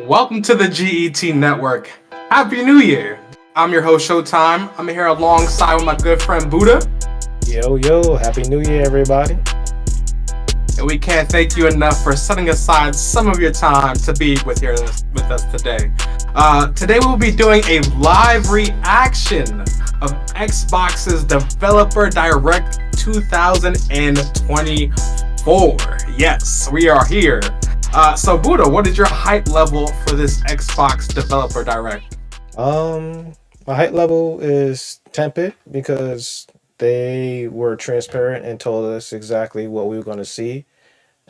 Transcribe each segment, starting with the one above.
Welcome to the G.E.T network. Happy New Year. I'm your host, Showtime. I'm here alongside with my good friend Boodah, Yo, happy new year, everybody. and we can't thank you enough for setting aside some of your time to be with us today. Today we'll be doing a live reaction of Xbox's Developer Direct 2024. Yes, we are here. So Buddha, what is your hype level for this Xbox Developer Direct? Um, my height level is tepid because they were transparent and told us exactly what we were going to see,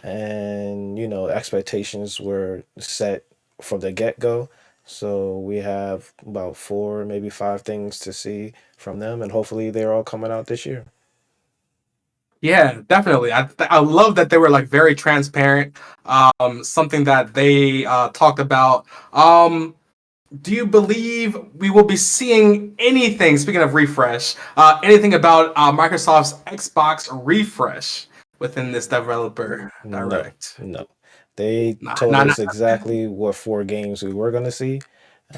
and expectations were set from the get go. So we have about four, maybe five things to see from them, and hopefully they're all coming out this year. Yeah, definitely. I love that they were like very transparent. Something that they talked about. Do you believe we will be seeing anything? Speaking of refresh, anything about Microsoft's Xbox refresh within this developer No, direct? no. They Nah, told nah, nah. us exactly what four games we were going to see.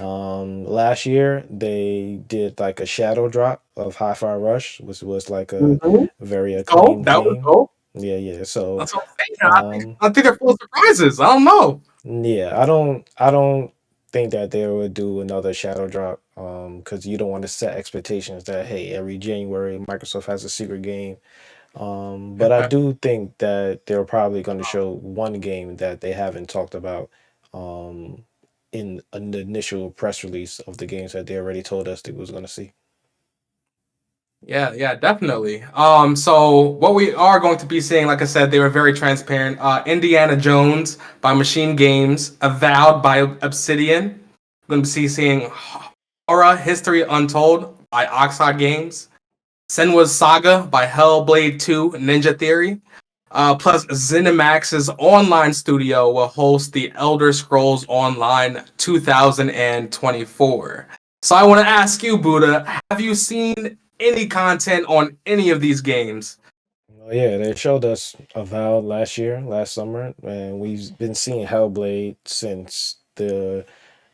Last year they did like a shadow drop of Hi-Fi Rush, which was like a Mhm. very Cool. acclaimed That was game. cool. Yeah. So, That's what I'm saying. um, I think they're full of surprises. I don't know. yeah, I don't think that they would do another shadow drop. Because you don't want to set expectations that hey, every January Microsoft has a secret game. But I do think that they're probably going to show one game that they haven't talked about um, in an initial press release of the games that they already told us they was going to see. Yeah, definitely. So what we are going to be seeing, like I said, they were very transparent. Indiana Jones by Machine Games, Avowed by Obsidian. We're going to be seeing Horror History Untold by Oxide Games, Senua's Saga by Hellblade 2 Ninja Theory. Plus, ZeniMax's online studio will host the Elder Scrolls Online 2024. So I want to ask you, Buddha, have you seen any content on any of these games? Well, yeah, they showed us Avowed last summer, and we've been seeing Hellblade since the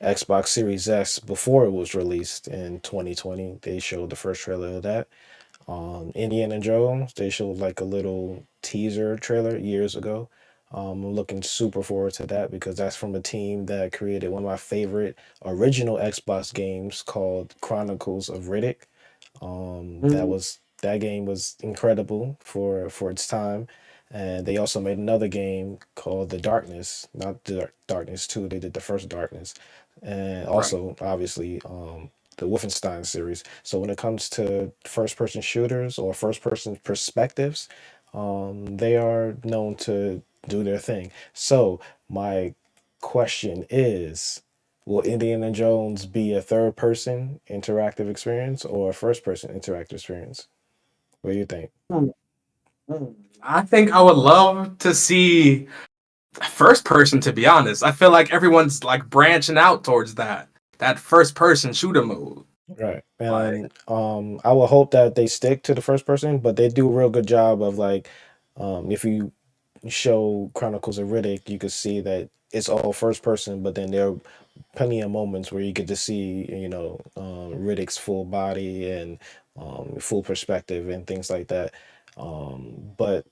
Xbox Series X before it was released in 2020. They showed the first trailer of that. Indiana Jones, they showed like a little teaser trailer years ago. I'm looking super forward to that because that's from a team that created one of my favorite original Xbox games called Chronicles of Riddick. That game was incredible for its time, and they also made another game called The Darkness, not the Darkness Two. They did the first Darkness, and Right. also obviously the Wolfenstein series. So when it comes to first person shooters or first person perspectives, they are known to do their thing. So my question is, will Indiana Jones be a third person interactive experience or a first person interactive experience? What do you think? I think I would love to see first person, to be honest. I feel like everyone's like branching out towards that first person shooter mode. Right. Like, And I will hope that they stick to the first person, but they do a real good job of like if you show Chronicles of Riddick, you could see that it's all first person, but then there are plenty of moments where you get to see, Riddick's full body and full perspective and things like that. But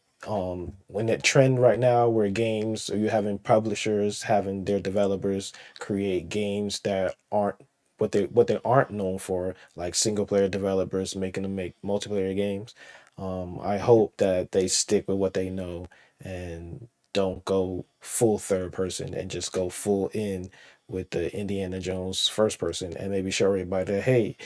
when that trend right now where games, or you having publishers having their developers create games that aren't what they aren't known for, like single player developers making them make multiplayer games. I hope that they stick with what they know and don't go full third person and just go full in with the Indiana Jones first person and maybe show everybody that hey,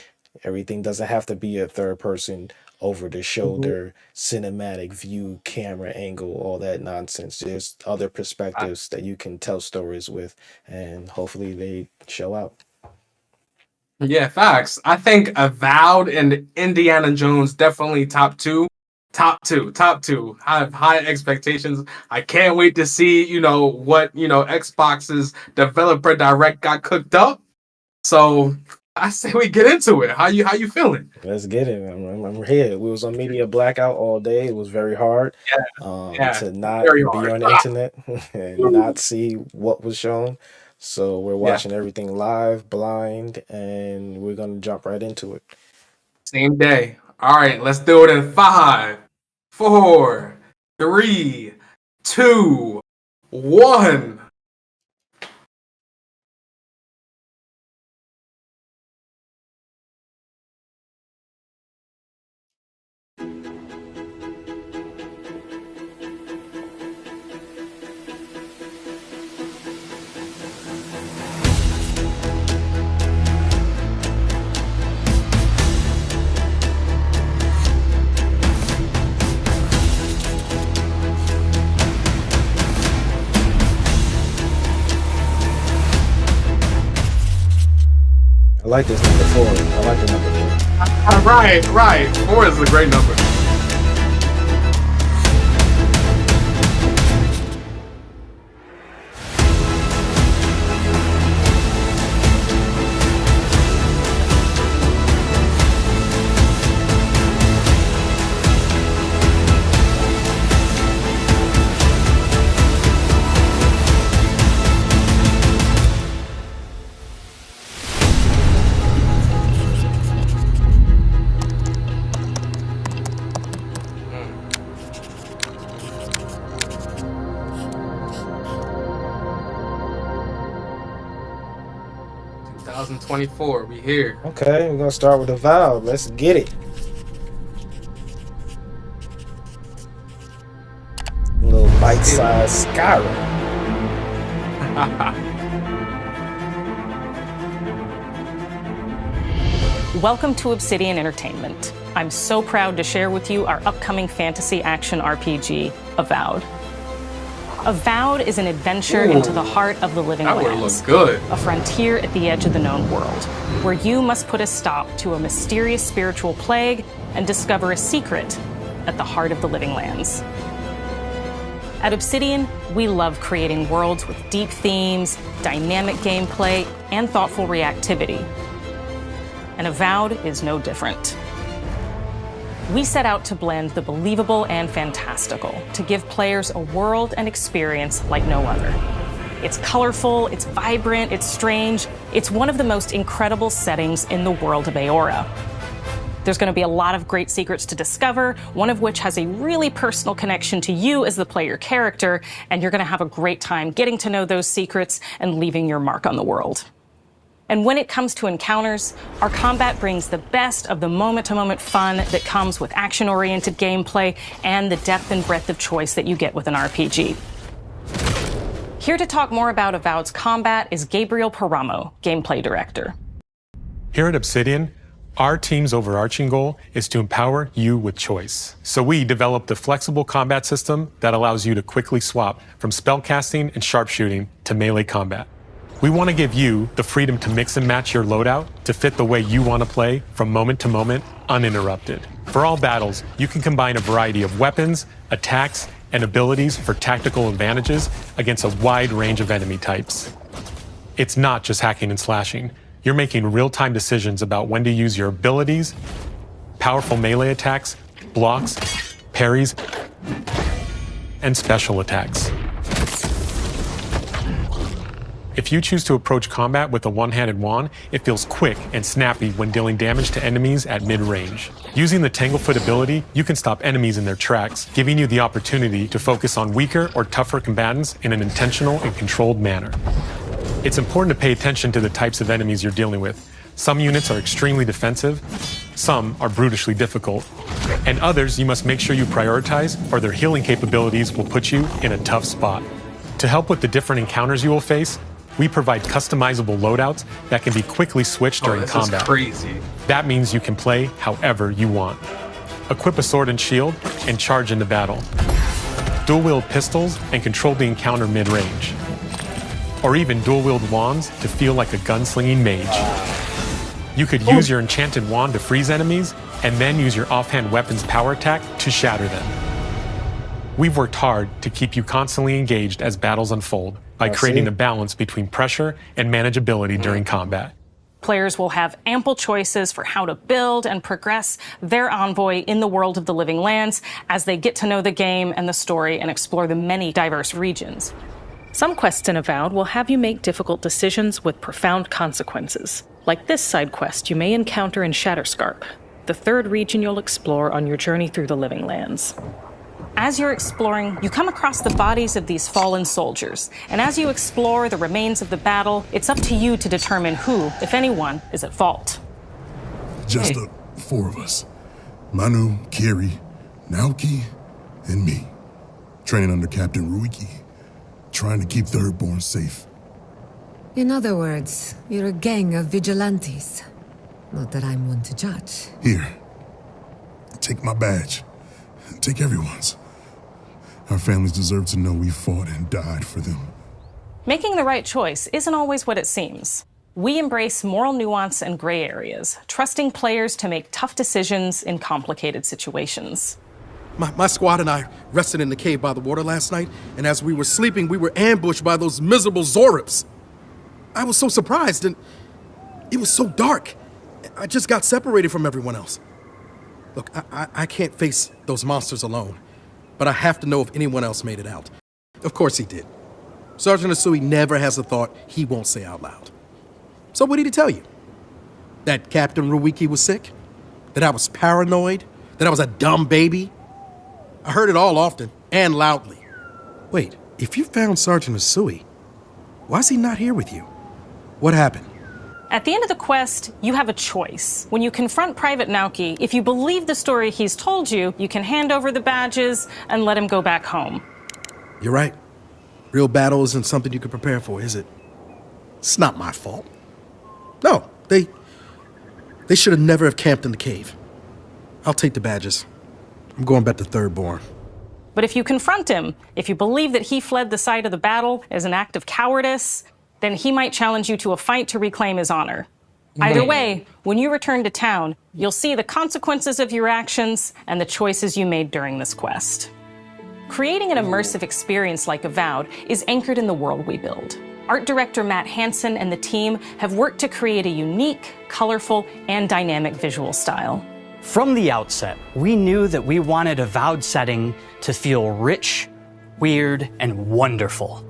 everything doesn't have to be a third person over the mhm. shoulder cinematic view camera angle, all that nonsense. There's other perspectives that you can tell stories with, and hopefully they show out. Yeah, facts. I think Avowed and Indiana Jones definitely top two. Top two. I have high expectations. I can't wait to see, what, Xbox's developer direct got cooked up. So I say we get into it. How you feeling? Let's get it. I'm here. We was on media blackout all day. It was very hard Yeah, to not very be hard. on the internet and not see what was shown. So we're Yeah. watching everything live, blind, and we're gonna jump right into it. Same day. All right, let's do it in 5, 4, 3, 2, 1. I like this number 4. I like the number 4. Right. 4 is a great number. Mm. 2024, we here. Okay, we're gonna start with Avowed. Let's get it. A little bite-sized Skyrim. Welcome to Obsidian Entertainment. I'm so proud to share with you our upcoming fantasy action RPG, Avowed. Avowed is an adventure into the heart of the living That would lands, look good. a frontier at the edge of the known world, where you must put a stop to a mysterious spiritual plague and discover a secret at the heart of the living lands. At Obsidian, we love creating worlds with deep themes, dynamic gameplay, and thoughtful reactivity. And Avowed is no different. We set out to blend the believable and fantastical to give players a world and experience like no other. It's colorful, it's vibrant, it's strange. It's one of the most incredible settings in the world of Aora. There's going to be a lot of great secrets to discover, one of which has a really personal connection to you as the player character, and you're going to have a great time getting to know those secrets and leaving your mark on the world. And when it comes to encounters, our combat brings the best of the moment-to-moment fun that comes with action-oriented gameplay and the depth and breadth of choice that you get with an RPG. Here to talk more about Avowed's combat is Gabriel Paramo, Gameplay Director. Here at Obsidian, our team's overarching goal is to empower you with choice. So we developed a flexible combat system that allows you to quickly swap from spellcasting and sharpshooting to melee combat. We want to give you the freedom to mix and match your loadout to fit the way you want to play from moment to moment, uninterrupted. For all battles, you can combine a variety of weapons, attacks, and abilities for tactical advantages against a wide range of enemy types. It's not just hacking and slashing. You're making real-time decisions about when to use your abilities, powerful melee attacks, blocks, parries, and special attacks. If you choose to approach combat with a one-handed wand, it feels quick and snappy when dealing damage to enemies at mid-range. Using the Tanglefoot ability, you can stop enemies in their tracks, giving you the opportunity to focus on weaker or tougher combatants in an intentional and controlled manner. It's important to pay attention to the types of enemies you're dealing with. Some units are extremely defensive, some are brutishly difficult, and others you must make sure you prioritize or their healing capabilities will put you in a tough spot. To help with the different encounters you will face, we provide customizable loadouts that can be quickly switched during combat. Is crazy. That means you can play however you want. Equip a sword and shield and charge into battle. Dual-wield pistols and control the encounter mid-range. Or even dual-wield wands to feel like a gunslinging mage. You could use your enchanted wand to freeze enemies and then use your offhand weapon's power attack to shatter them. We've worked hard to keep you constantly engaged as battles unfold by creating a balance between pressure and manageability during combat. Players will have ample choices for how to build and progress their envoy in the world of the living lands as they get to know the game and the story and explore the many diverse regions. Some quests in Avowed will have you make difficult decisions with profound consequences, like this side quest you may encounter in Shatterscarp, the third region you'll explore on your journey through the Living Lands. As you're exploring, you come across the bodies of these fallen soldiers, and as you explore the remains of the battle, it's up to you to determine who, if anyone, is at fault. Just the 4 of us. Manu, Kiri, Naoki, and me. Training under Captain Ruiki. Trying to keep Thirdborn safe. In other words, you're a gang of vigilantes. Not that I'm one to judge. Here. Take my badge. Take everyone's. Our families deserve to know we fought and died for them. Making the right choice isn't always what it seems. We embrace moral nuance and gray areas, trusting players to make tough decisions in complicated situations. My squad and I rested in the cave by the water last night, and as we were sleeping, we were ambushed by those miserable Zorips. I was so surprised, and it was so dark. I just got separated from everyone else. Look, I can't face those monsters alone, but I have to know if anyone else made it out. Of course he did. Sergeant Asui never has a thought he won't say out loud. So what did he tell you? That Captain Ruiki was sick? That I was paranoid? That I was a dumb baby? I heard it all often and loudly. Wait, if you found Sergeant Asui, why is he not here with you? What happened? At the end of the quest, you have a choice. When you confront Private Naoki, if you believe the story he's told you, you can hand over the badges and let him go back home. You're right. Real battle isn't something you can prepare for, is it? It's not my fault. No, they should have never have camped in the cave. I'll take the badges. I'm going back to Thirdborn. But if you confront him, if you believe that he fled the site of the battle as an act of cowardice, then he might challenge you to a fight to reclaim his honor. Either way, when you return to town, you'll see the consequences of your actions and the choices you made during this quest. Creating an immersive experience like Avowed is anchored in the world we build. Art director Matt Hansen and the team have worked to create a unique, colorful, and dynamic visual style. From the outset, we knew that we wanted Avowed setting to feel rich, weird, and wonderful.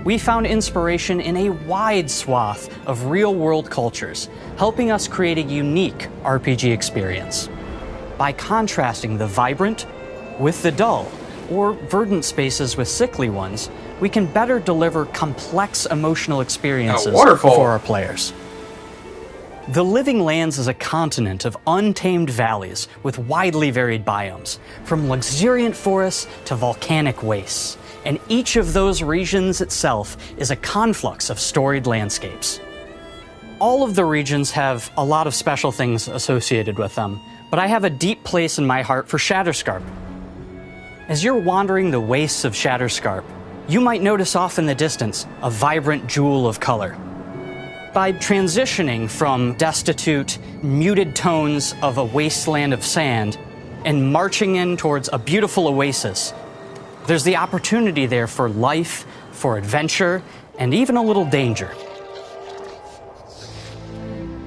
We found inspiration in a wide swath of real-world cultures, helping us create a unique RPG experience. By contrasting the vibrant with the dull, or verdant spaces with sickly ones, we can better deliver complex emotional experiences for our players. The Living Lands is a continent of untamed valleys with widely varied biomes, from luxuriant forests to volcanic wastes. And each of those regions itself is a conflux of storied landscapes. All of the regions have a lot of special things associated with them, but I have a deep place in my heart for Shatterscarp. As you're wandering the wastes of Shatterscarp, you might notice off in the distance a vibrant jewel of color. By transitioning from destitute, muted tones of a wasteland of sand and marching in towards a beautiful oasis, there's the opportunity there for life, for adventure, and even a little danger.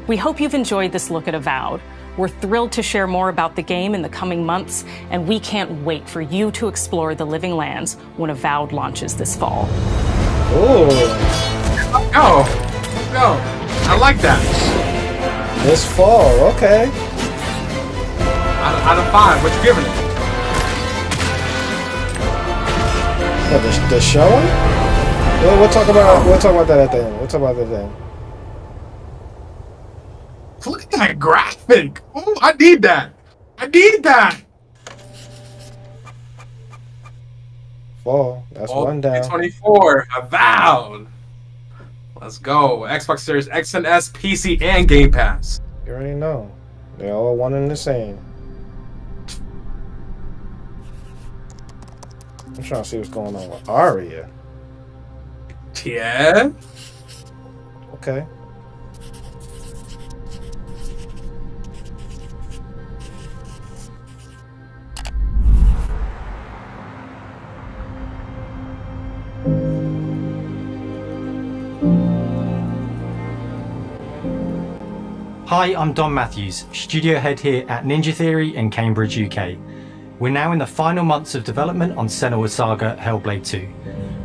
We hope you've enjoyed this look at Avowed. We're thrilled to share more about the game in the coming months, and we can't wait for you to explore the Living Lands when Avowed launches this fall. Oh, Go. I like that. this fall, okay. Out of 5, what you giving it? What, the showing? We'll talk about that at the end. We'll talk about that at the end. Look at that graphic. Oh, I need that. Fall. That's one down. 24. Avowed. Let's go. Xbox Series X and S, PC, and Game Pass. You already know. They're all one and the same. I'm trying to see what's going on with Aria. Yeah. Okay. Hi, I'm Don Matthews, studio head here at Ninja Theory in Cambridge, UK. We're now in the final months of development on Senua Saga Hellblade 2.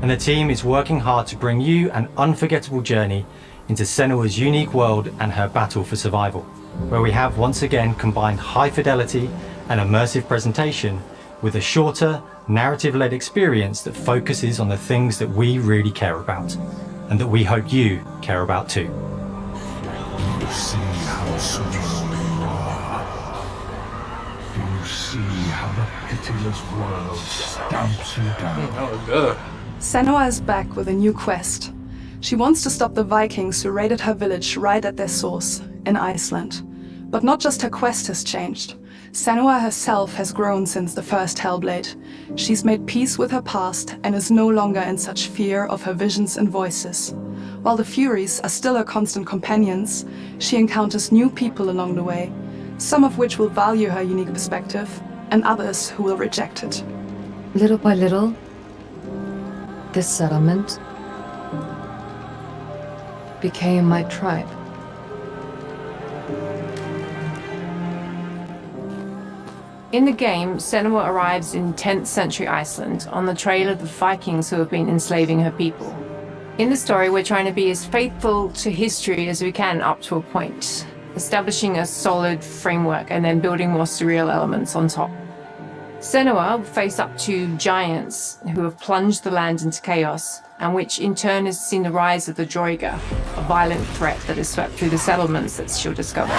and the team is working hard to bring you an unforgettable journey into Senua's unique world and her battle for survival, where we have once again combined high fidelity and immersive presentation with a shorter, narrative-led experience that focuses on the things that we really care about, and that we hope you care about too. You see how strong you are. You see how the pitiless world stamps you down. That was good. Senua is back with a new quest. She wants to stop the Vikings who raided her village right at their source, in Iceland. But not just her quest has changed. Senua herself has grown since the first Hellblade. She's made peace with her past and is no longer in such fear of her visions and voices. While the Furies are still her constant companions, she encounters new people along the way, some of which will value her unique perspective, and others who will reject it. Little by little, this settlement became my tribe. In the game, Senua arrives in 10th century Iceland on the trail of the Vikings who have been enslaving her people. In the story, we're trying to be as faithful to history as we can up to a point, establishing a solid framework and then building more surreal elements on top. Senua will face up to giants who have plunged the land into chaos, and which in turn has seen the rise of the Droiga, a violent threat that has swept through the settlements that she'll discover.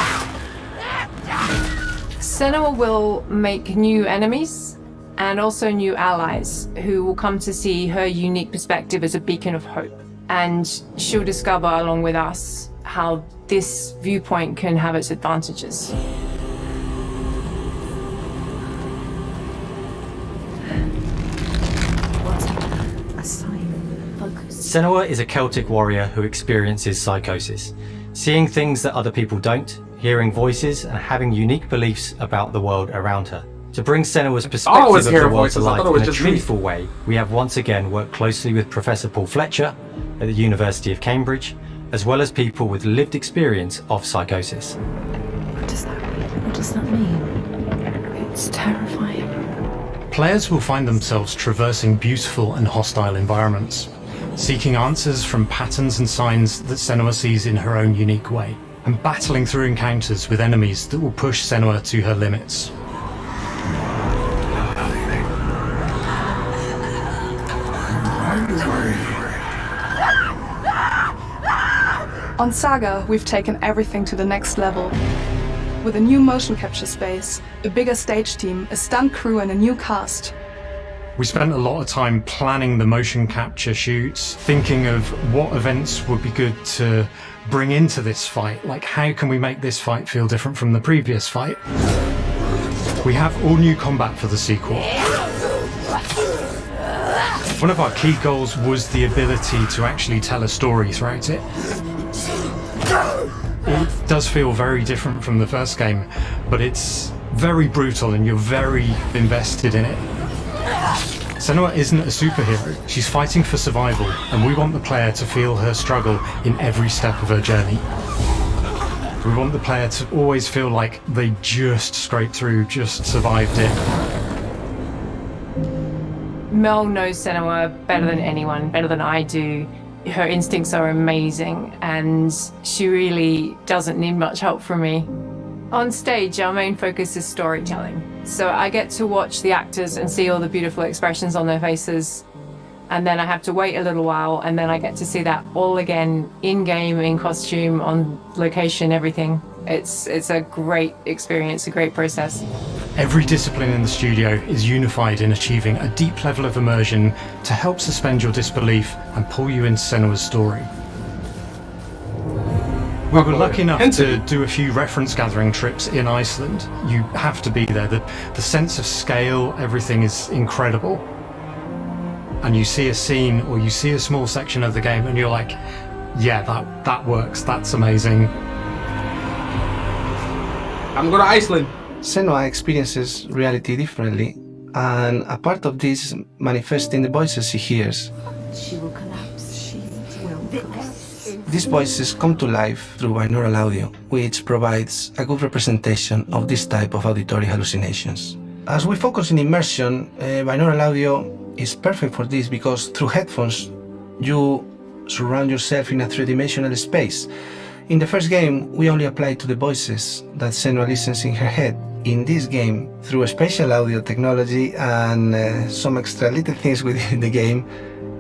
Senua will make new enemies and also new allies who will come to see her unique perspective as a beacon of hope. And she'll discover, along with us, how this viewpoint can have its advantages. Senua is a Celtic warrior who experiences psychosis, seeing things that other people don't, hearing voices, and having unique beliefs about the world around her. To bring Senua's perspective of the world to life in a truthful way, we have once again worked closely with Professor Paul Fletcher at the University of Cambridge, as well as people with lived experience of psychosis. What does that mean? What does that mean? It's terrifying. Players will find themselves traversing beautiful and hostile environments, seeking answers from patterns and signs that Senua sees in her own unique way, and battling through encounters with enemies that will push Senua to her limits. On Saga, we've taken everything to the next level. With a new motion capture space, a bigger stage team, a stunt crew and a new cast. We spent a lot of time planning the motion capture shoots, thinking of what events would be good to bring into this fight. Like, how can we make this fight feel different from the previous fight? We have all new combat for the sequel. One of our key goals was the ability to actually tell a story throughout it. It does feel very different from the first game, but it's very brutal and you're very invested in it. Senua isn't a superhero, she's fighting for survival, and we want the player to feel her struggle in every step of her journey. We want the player to always feel like they just scraped through, just survived it. Mel knows Senua better than anyone, better than I do. Her instincts are amazing, and she really doesn't need much help from me. On stage, our main focus is storytelling. So I get to watch the actors and see all the beautiful expressions on their faces, and then I have to wait a little while, and then I get to see that all again, in-game, in costume, on location, everything. It's a great experience, a great process. Every discipline in the studio is unified in achieving a deep level of immersion to help suspend your disbelief and pull you into Senua's story. We were lucky enough to do a few reference gathering trips in Iceland. You have to be there. The sense of scale, everything is incredible. And you see a scene or you see a small section of the game and you're like, yeah, that works, that's amazing. I'm going to Iceland. Senua experiences reality differently, and a part of this manifests in the voices she hears. She will collapse. She will collapse. These voices come to life through binaural audio, which provides a good representation of this type of auditory hallucinations. As we focus in immersion, binaural audio is perfect for this because through headphones, you surround yourself in a three-dimensional space. In the first game, we only applied to the voices that Senua listens in her head. In this game, through a spatial audio technology and some extra little things within the game,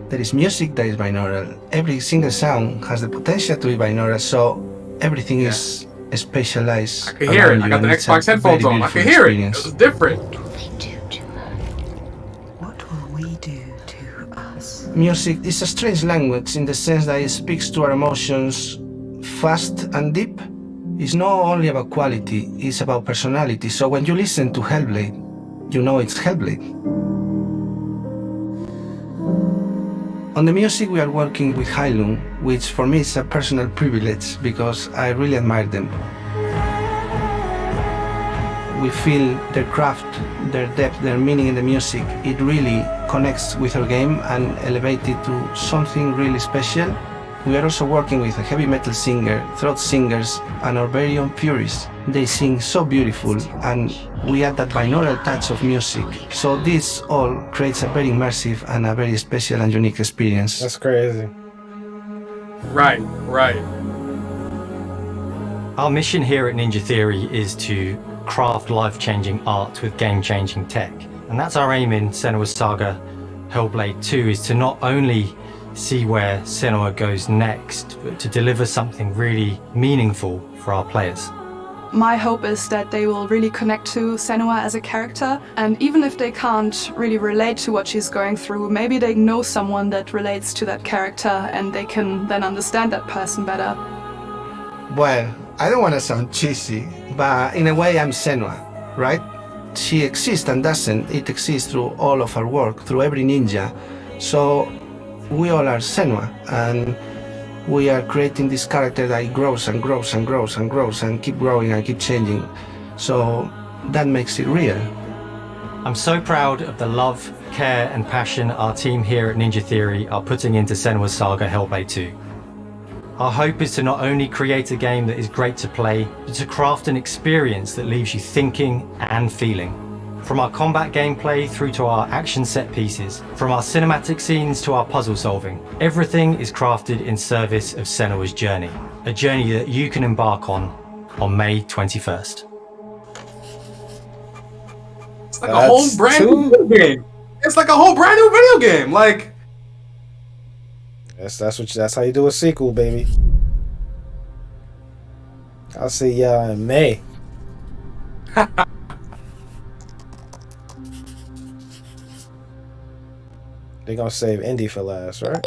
there is music that is binaural. Every single sound has the potential to be binaural, so everything is spatialized. I can hear it. I got the Xbox headphones on. I can hear it. It was different. Music is a strange language in the sense that it speaks to our emotions fast and deep. It's not only about quality, it's about personality. So when you listen to Hellblade, you know it's Hellblade. On the music, we are working with Heilung, which for me is a personal privilege because I really admire them. We feel their craft, their depth, their meaning in the music. It really connects with our game and elevates it to something really special. We are also working with a heavy metal singer, throat singers, and our very own purists. They sing so beautiful, and we add that binaural touch of music. So this all creates a very immersive and a very special and unique experience. That's crazy. Right. Our mission here at Ninja Theory is to craft life-changing art with game-changing tech. And that's our aim in Senua's Saga Hellblade 2, is to not only see where Senua goes next, but to deliver something really meaningful for our players. My hope is that they will really connect to Senua as a character, and even if they can't really relate to what she's going through, maybe they know someone that relates to that character and they can then understand that person better. Well, I don't want to sound cheesy, but in a way I'm Senua, right? She exists and doesn't. It exists through all of our work, through every ninja. So we all are Senua, and we are creating this character that grows and grows and grows and grows and keep growing and keep changing. So that makes it real. I'm so proud of the love, care and passion our team here at Ninja Theory are putting into Senua's Saga Hellblade 2. Our hope is to not only create a game that is great to play, but to craft an experience that leaves you thinking and feeling. From our combat gameplay through to our action set pieces, from our cinematic scenes to our puzzle solving, everything is crafted in service of Senua's journey. A journey that you can embark on May 21st. It's like a whole brand new video game. It's like a whole brand new video game. Like, that's how you do a sequel, baby. I'll see y'all in May. They gonna save Indy for last, right?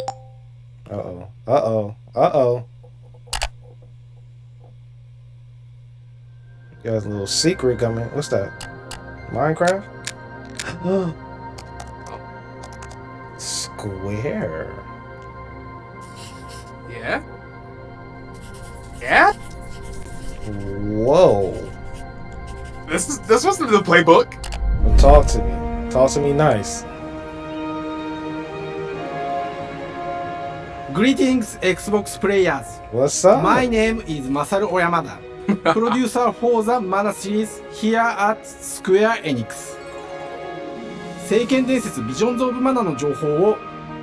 Uh-oh. Got a little secret coming. What's that? Minecraft? Square. Yeah? Whoa. This wasn't the playbook. Well, talk to me. Talk to me nice. Greetings, Xbox players. What's up? My name is Masaru Oyamada, producer for the Mana series here at Square Enix. 聖剣伝説ビジョンズ・オブ・マナの情報を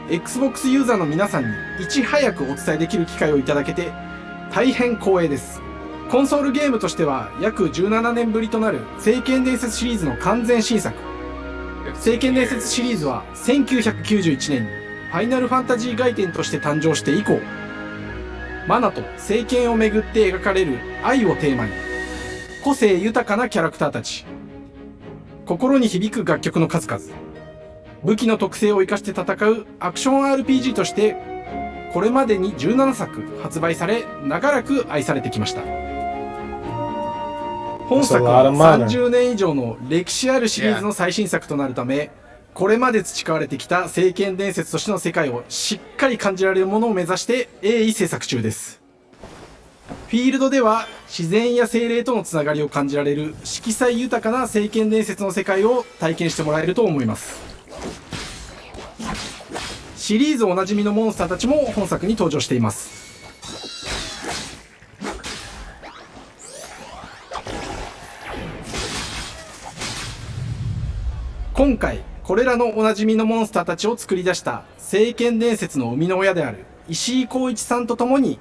Xbox ユーザーの皆さんにいち早くお伝えできる機会をいただけて大変光栄です。コンソールゲームとしては約17年ぶりとなる聖剣伝説シリーズの完全新作。聖剣伝説シリーズは1991年にファイナルファンタジー外伝として誕生して以降、マナと聖剣をめぐって描かれる愛をテーマに、個性豊かなキャラクターたち、心に響く楽曲の数々、武器の特性を生かして戦うアクション RPG としてこれまでに17作発売され、長らく愛されてきました。本作は30年以上の歴史あるシリーズの最新作となるため、これまで培われてきた聖剣伝説としての世界をしっかり感じられるものを目指して鋭意制作中です。フィールドでは自然や精霊とのつながりを感じられる色彩豊かな聖剣伝説の世界を体験してもらえると思います。シリーズおなじみのモンスターたちも本作に登場しています。今回これらのおなじみのモンスターたちを作り出した聖剣伝説の生みの親である石井光一さんとともに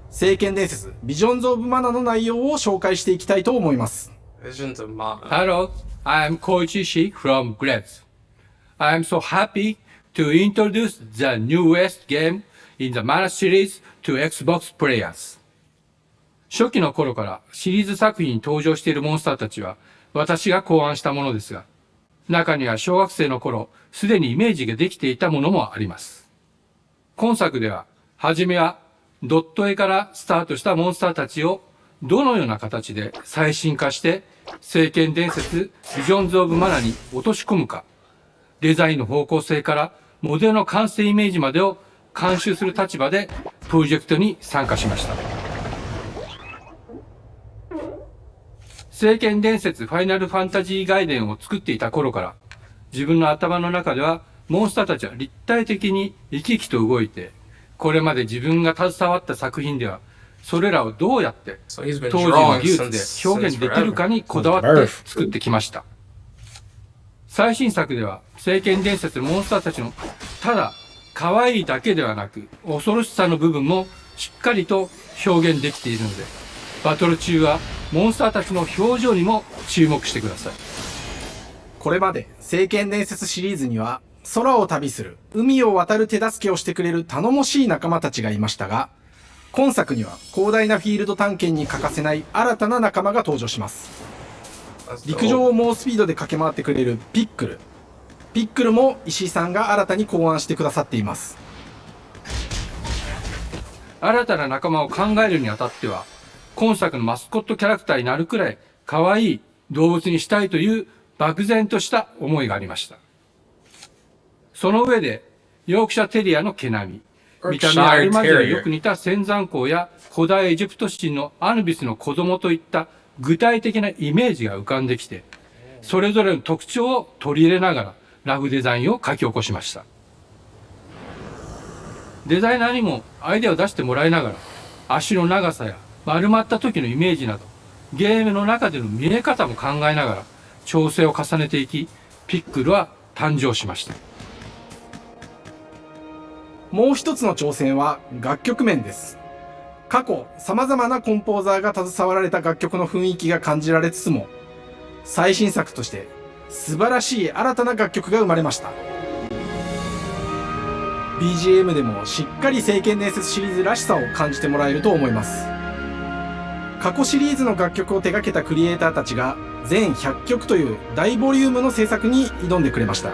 聖剣伝説ビジョンズ・オブ・マナの内容を紹介していきたいと思います。 Visions of Mana. Hello, I am Koichi Ishii from G.E.T. I am so happy to introduce the newest game in the Mana series to Xbox players. 初期の頃からシリーズ作品に登場しているモンスターたちは私が考案したものですが、中には小学生の頃すでにイメージができていたものもあります。今作では、はじめはドット絵からスタートしたモンスターたちをどのような形で最新化して聖剣伝説ビジョンズ・オブ・マナに落とし込むか、デザインの方向性からモデルの完成イメージまでを監修する立場でプロジェクトに参加しました。聖剣伝説ファイナルファンタジー外伝を作っていた頃から自分の頭の中ではモンスターたちは立体的に生き生きと動いて、これまで自分が携わった作品ではそれらをどうやって当時の技術で表現できるかにこだわって作ってきました。最新作では聖剣伝説のモンスターたちのただ可愛いだけではなく恐ろしさの部分もしっかりと表現できているので、バトル中はモンスターたちの表情にも注目してください。これまで聖剣伝説シリーズには空を旅する、海を渡る手助けをしてくれる頼もしい仲間たちがいましたが、今作には広大なフィールド探検に欠かせない新たな仲間が登場します。陸上を猛スピードで駆け回ってくれるピックル。ピックルも石井さんが新たに考案してくださっています。新たな仲間を考えるにあたっては、今作のマスコットキャラクターになるくらい可愛い動物にしたいという漠然とした思いがありました。その上で、ヨークシャテリアの毛並み、見た目はアルマジロによく似た仙山港や古代エジプト神のアヌビスの子供といった具体的なイメージが浮かんできて、それぞれの特徴を取り入れながらラフデザインを書き起こしました。デザイナーにもアイデアを出してもらいながら、足の長さや丸まった時のイメージなど、ゲームの中での見え方も考えながら調整を重ねていき、ピックルは誕生しました。もう一つの挑戦は楽曲面です。過去様々なコンポーザーが携わられた楽曲の雰囲気が感じられつつも、最新作として素晴らしい新たな楽曲が生まれました。 BGM でもしっかり聖剣伝説シリーズらしさを感じてもらえると思います。過去シリーズの楽曲を手掛けたクリエイターたちが全100曲という大ボリュームの制作に挑んでくれました。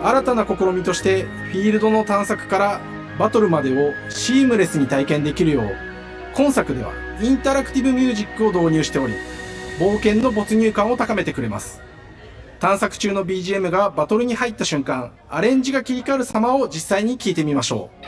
新たな試みとしてフィールドの探索からバトルまでをシームレスに体験できるよう、今作ではインタラクティブミュージックを導入しており、冒険の没入感を高めてくれます。探索中の BGM がバトルに入った瞬間、アレンジが切り替わる様を実際に聞いてみましょう。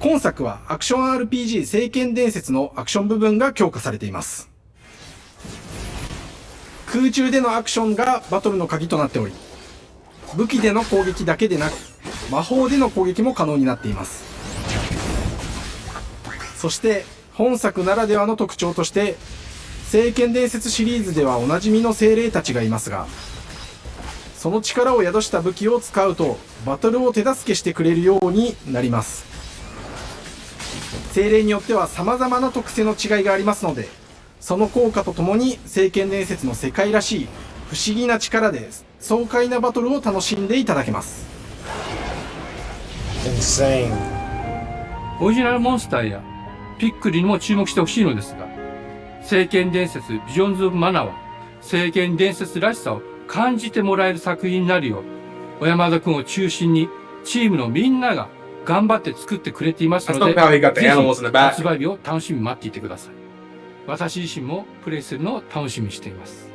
今作はアクション RPG 聖剣伝説のアクション部分が強化されています。空中でのアクションがバトルの鍵となっており、武器での攻撃だけでなく魔法での攻撃も可能になっています。そして本作ならではの特徴として、聖剣伝説シリーズではおなじみの精霊たちがいますが、その力を宿した武器を使うとバトルを手助けしてくれるようになります。精霊によっては様々な特性の違いがありますので、その効果とともに聖剣伝説の世界らしい不思議な力で爽快なバトルを楽しんでいただけます。Insane. オリジナルモンスターやピックリにも注目してほしいのですが、聖剣伝説ビジョンズ・オブ・マナは聖剣伝説らしさを感じてもらえる作品になるよう、小山田君を中心にチームのみんなが頑張って作ってくれていますので、ぜひ発売日を楽しみに待っていてください。私自身もプレイするのを楽しみにしています。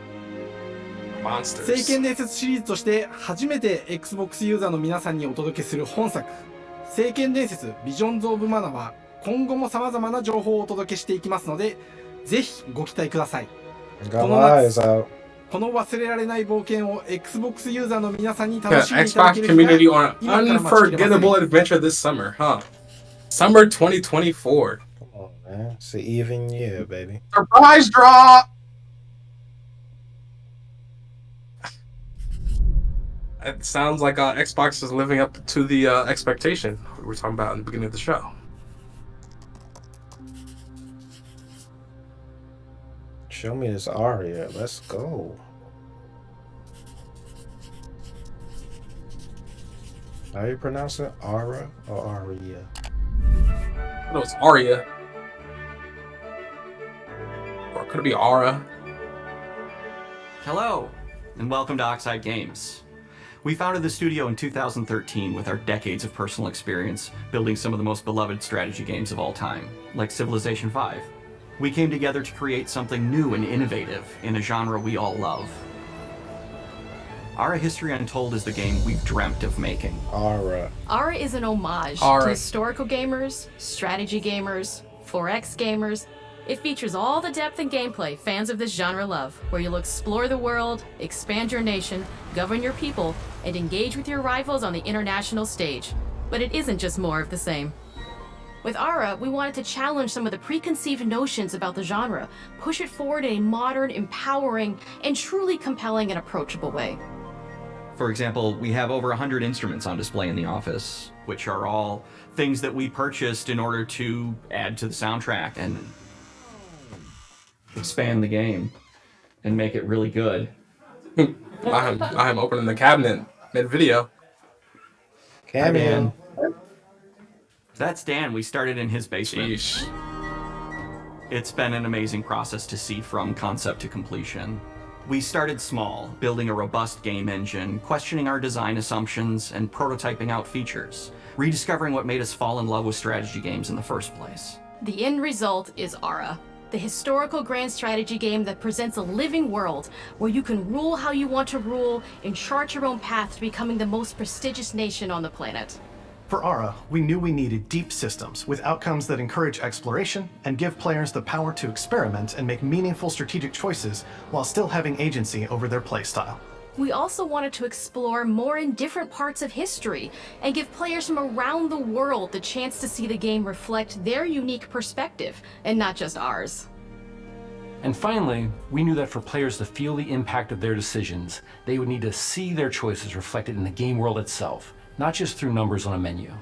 聖剣伝説シリーズとして初めて Xbox ユーザーの皆さんにお届けする本作、聖剣伝説ビジョンズ・オブ・マナは今後も様々な情報をお届けしていきますので、ぜひご期待ください。この夏、この忘れられない冒険を Xbox ユーザーの皆さんに楽しんでいただけ Xbox る日が community on 今から an 待ちきれません。 unforgettable adventure this summer, huh? Summer 2024. Come on, man. It's an even year, baby. Surprise drop! It sounds like Xbox is living up to the expectation we were talking about in the beginning of the show. Show me this aria. Let's go. How you pronounce it? Aura or aria? No, it's Aria. Or could it be Aura? Hello, and welcome to Oxide Games. We founded the studio in 2013 with our decades of personal experience building some of the most beloved strategy games of all time, like Civilization V. We came together to create something new and innovative in a genre we all love. Aura History Untold is the game we've dreamt of making. Aura. Aura is an homage Aura. to historical gamers, strategy gamers, 4X gamers. It features all the depth and gameplay fans of this genre love, where you'll explore the world, expand your nation, govern your people, and engage with your rivals on the international stage. But it isn't just more of the same. With Aura, we wanted to challenge some of the preconceived notions about the genre, push it forward in a modern, empowering, and truly compelling and approachable way. For example, we have over 100 instruments on display in the office, which are all things that we purchased in order to add to the soundtrack and expand the game and make it really good. I'm opening the cabinet mid-video. Hi, Dan. That's Dan. We started in his basement. Sheesh. It's been an amazing process to see from concept to completion. We started small, building a robust game engine, questioning our design assumptions, and prototyping out features, rediscovering what made us fall in love with strategy games in the first place. The end result is Aura, the historical grand strategy game that presents a living world where you can rule how you want to rule and chart your own path to becoming the most prestigious nation on the planet. For Aura, we knew we needed deep systems with outcomes that encourage exploration and give players the power to experiment and make meaningful strategic choices while still having agency over their playstyle. We also wanted to explore more in different parts of history and give players from around the world the chance to see the game reflect their unique perspective and not just ours. And finally, we knew that for players to feel the impact of their decisions, they would need to see their choices reflected in the game world itself, not just through numbers on a menu.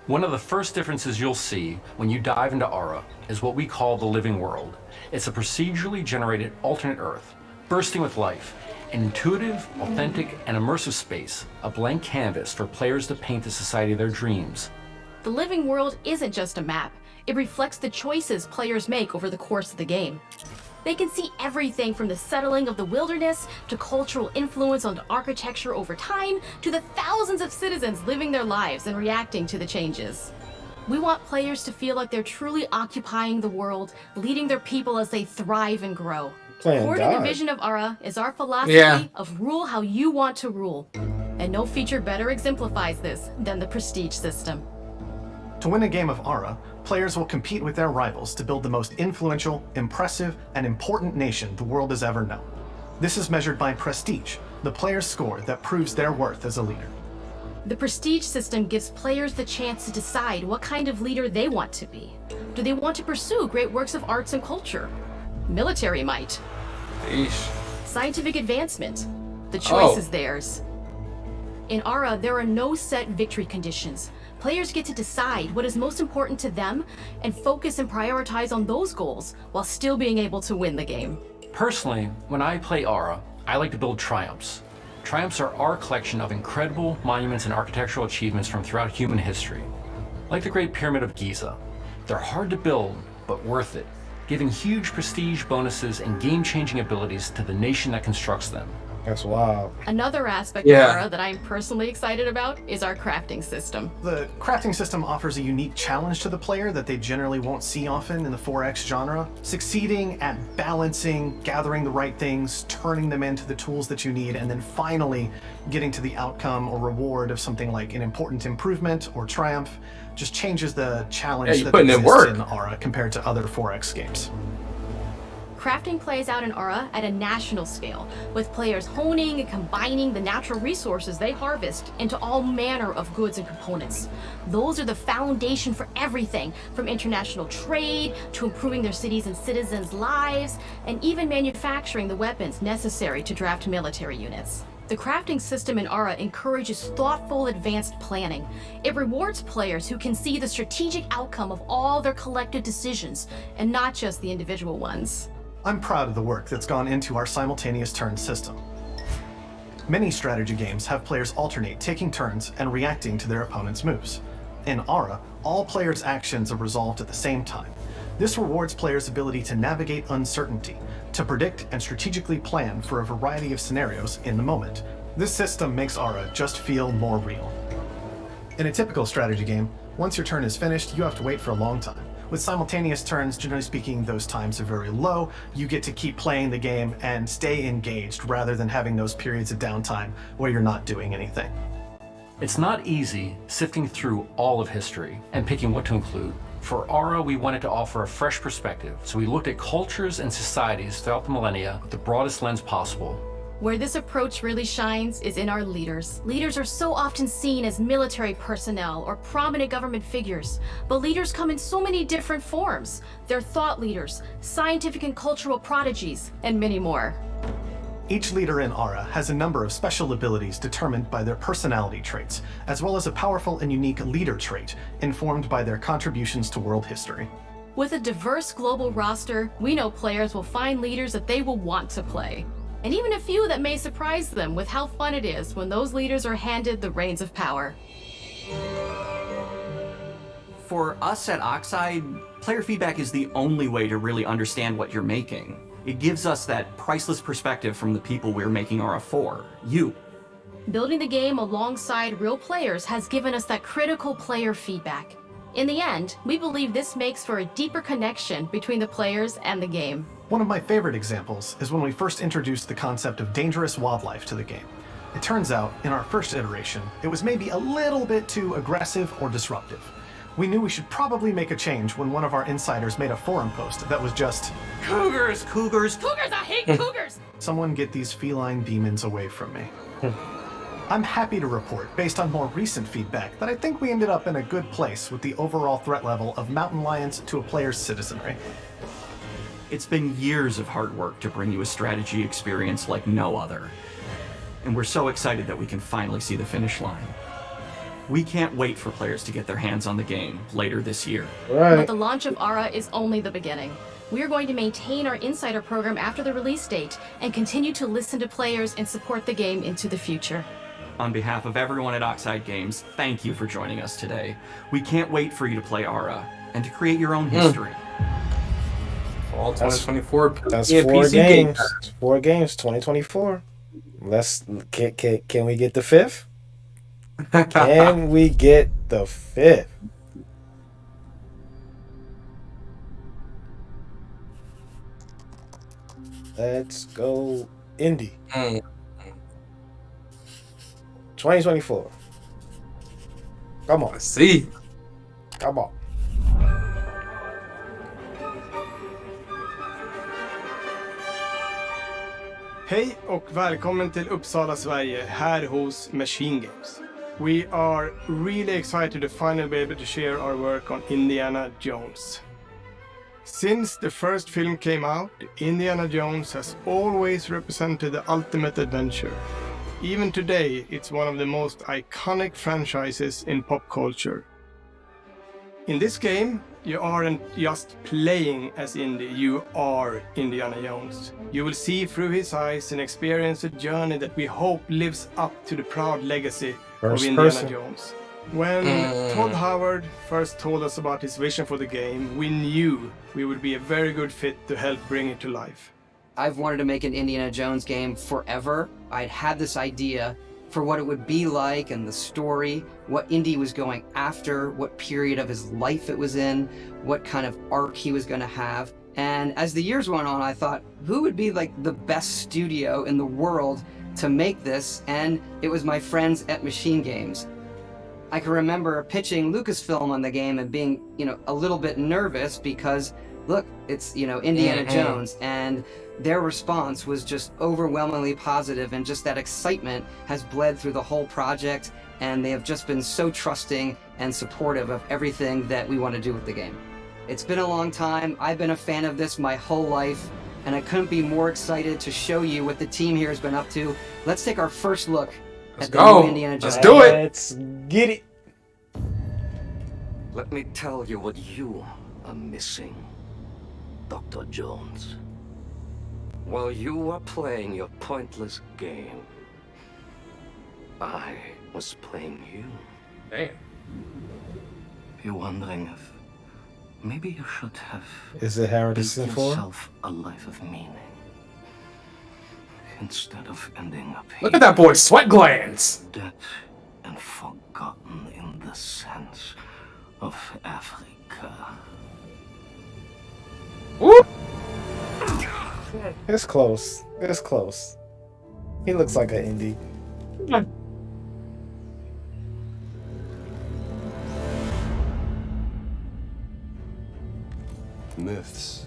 One of the first differences you'll see when you dive into Aura is what we call the living world. It's a procedurally generated alternate Earth, bursting with life, an intuitive, authentic, and immersive space, a blank canvas for players to paint the society of their dreams. The living world isn't just a map. It reflects the choices players make over the course of the game. They can see everything from the settling of the wilderness to cultural influence on architecture over time to the thousands of citizens living their lives and reacting to the changes. We want players to feel like they're truly occupying the world, leading their people as they thrive and grow. Core to the vision of Aura is our philosophy of rule how you want to rule. And no feature better exemplifies this than the prestige system. To win a game of Aura, players will compete with their rivals to build the most influential, impressive, and important nation the world has ever known. This is measured by prestige, the player's score that proves their worth as a leader. The prestige system gives players the chance to decide what kind of leader they want to be. Do they want to pursue great works of arts and culture? Military might? Scientific advancement? The choice is theirs. In Aura, there are no set victory conditions. Players get to decide what is most important to them and focus and prioritize on those goals while still being able to win the game. Personally, when I play Aura, I like to build triumphs. Triumphs are our collection of incredible monuments and architectural achievements from throughout human history. Like the Great Pyramid of Giza. They're hard to build, but worth it, giving huge prestige bonuses and game-changing abilities to the nation that constructs them. That's wild. Another aspect of Aura that I'm personally excited about is our crafting system. The crafting system offers a unique challenge to the player that they generally won't see often in the 4X genre. Succeeding at balancing, gathering the right things, turning them into the tools that you need, and then finally getting to the outcome or reward of something like an important improvement or triumph just changes the challenge that exists in Aura compared to other 4X games. Crafting plays out in Aura at a national scale, with players honing and combining the natural resources they harvest into all manner of goods and components. Those are the foundation for everything, from international trade to improving their cities' and citizens' lives, and even manufacturing the weapons necessary to draft military units. The crafting system in Aura encourages thoughtful, advanced planning. It rewards players who can see the strategic outcome of all their collective decisions, and not just the individual ones. I'm proud of the work that's gone into our simultaneous turn system. Many strategy games have players alternate taking turns and reacting to their opponent's moves. In Aura, all players' actions are resolved at the same time. This rewards players' ability to navigate uncertainty, to predict and strategically plan for a variety of scenarios in the moment. This system makes Aura just feel more real. In a typical strategy game, once your turn is finished, you have to wait for a long time. With simultaneous turns, generally speaking, those times are very low. You get to keep playing the game and stay engaged rather than having those periods of downtime where you're not doing anything. It's not easy sifting through all of history and picking what to include. For Aura, we wanted to offer a fresh perspective, so we looked at cultures and societies throughout the millennia with the broadest lens possible. Where this approach really shines is in our leaders. Leaders are so often seen as military personnel or prominent government figures, but leaders come in so many different forms. They're thought leaders, scientific and cultural prodigies, and many more. Each leader in Aura has a number of special abilities determined by their personality traits, as well as a powerful and unique leader trait informed by their contributions to world history. With a diverse global roster, we know players will find leaders that they will want to play. And even a few that may surprise them with how fun it is when those leaders are handed the reins of power. For us at Oxide, player feedback is the only way to really understand what you're making. It gives us that priceless perspective from the people we're making Aura for, you. Building the game alongside real players has given us that critical player feedback. In the end, we believe this makes for a deeper connection between the players and the game. One of my favorite examples is when we first introduced the concept of dangerous wildlife to the game. It turns out, in our first iteration, it was maybe a little bit too aggressive or disruptive. We knew we should probably make a change when one of our insiders made a forum post that was just, "Cougars, cougars, cougars, I hate cougars!" Someone get these feline demons away from me. I'm happy to report, based on more recent feedback, that I think we ended up in a good place with the overall threat level of mountain lions to a player's citizenry. It's been years of hard work to bring you a strategy experience like no other. And we're so excited that we can finally see the finish line. We can't wait for players to get their hands on the game later this year. But the launch of Aura is only the beginning. We are going to maintain our insider program after the release date and continue to listen to players and support the game into the future. On behalf of everyone at Oxide Games, thank you for joining us today. We can't wait for you to play Aura and to create your own history. All 2024. That's yeah, 4 PC games. games. 4 games, 2024. Can we get the 5th? Can we get the 5th? Let's go indie. 2024. Come on. Let's see. Come on. Hej och välkommen till Uppsala, Sverige, här hos MachineGames. We are really excited to finally be able to share our work on Indiana Jones. Since the first film came out, Indiana Jones has always represented the ultimate adventure. Even today, it's one of the most iconic franchises in pop culture. In this game, you aren't just playing as Indy, you are Indiana Jones. You will see through his eyes and experience a journey that we hope lives up to the proud legacy of Indiana Jones. When Todd Howard first told us about his vision for the game, we knew we would be a very good fit to help bring it to life. I've wanted to make an Indiana Jones game forever. I'd had this idea for what it would be like and the story, what Indy was going after, what period of his life it was in, what kind of arc he was going to have. And as the years went on, I thought, who would be like the best studio in the world to make this? And it was my friends at MachineGames. I can remember pitching Lucasfilm on the game and being, a little bit nervous because look, it's, you know, Indiana Jones, and their response was just overwhelmingly positive, and just that excitement has bled through the whole project, and they have just been so trusting and supportive of everything that we want to do with the game. It's been a long time. I've been a fan of this my whole life, and I couldn't be more excited to show you what the team here has been up to. Let's take our first look at the new Indiana Jones. Let's do it. Let's get it. Let me tell you what you are missing, Dr. Jones. While you were playing your pointless game, I was playing you. Damn. You're wondering if maybe you should have Is it Harry built Sin 4? yourself a life of meaning instead of ending up Look at that boy's sweat glands. dead and forgotten in the sense of Africa. Woo! It's close. It's close. He looks like an indie. Myths.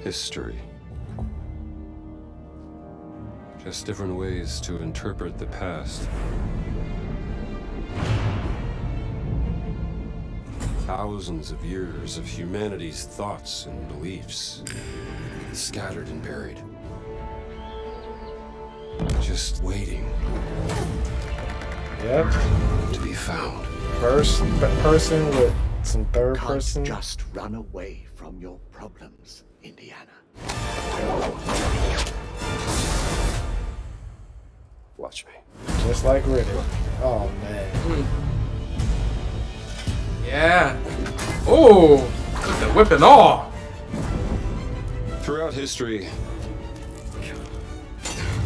History. Just different ways to interpret the past. Thousands of years of humanity's thoughts and beliefs, scattered and buried. Just waiting. Yep. To be found. Person with some third person. Just run away from your problems, Indiana. Watch me. Just like Riddick. Oh man. Yeah. Oh, the whipping off. Throughout history,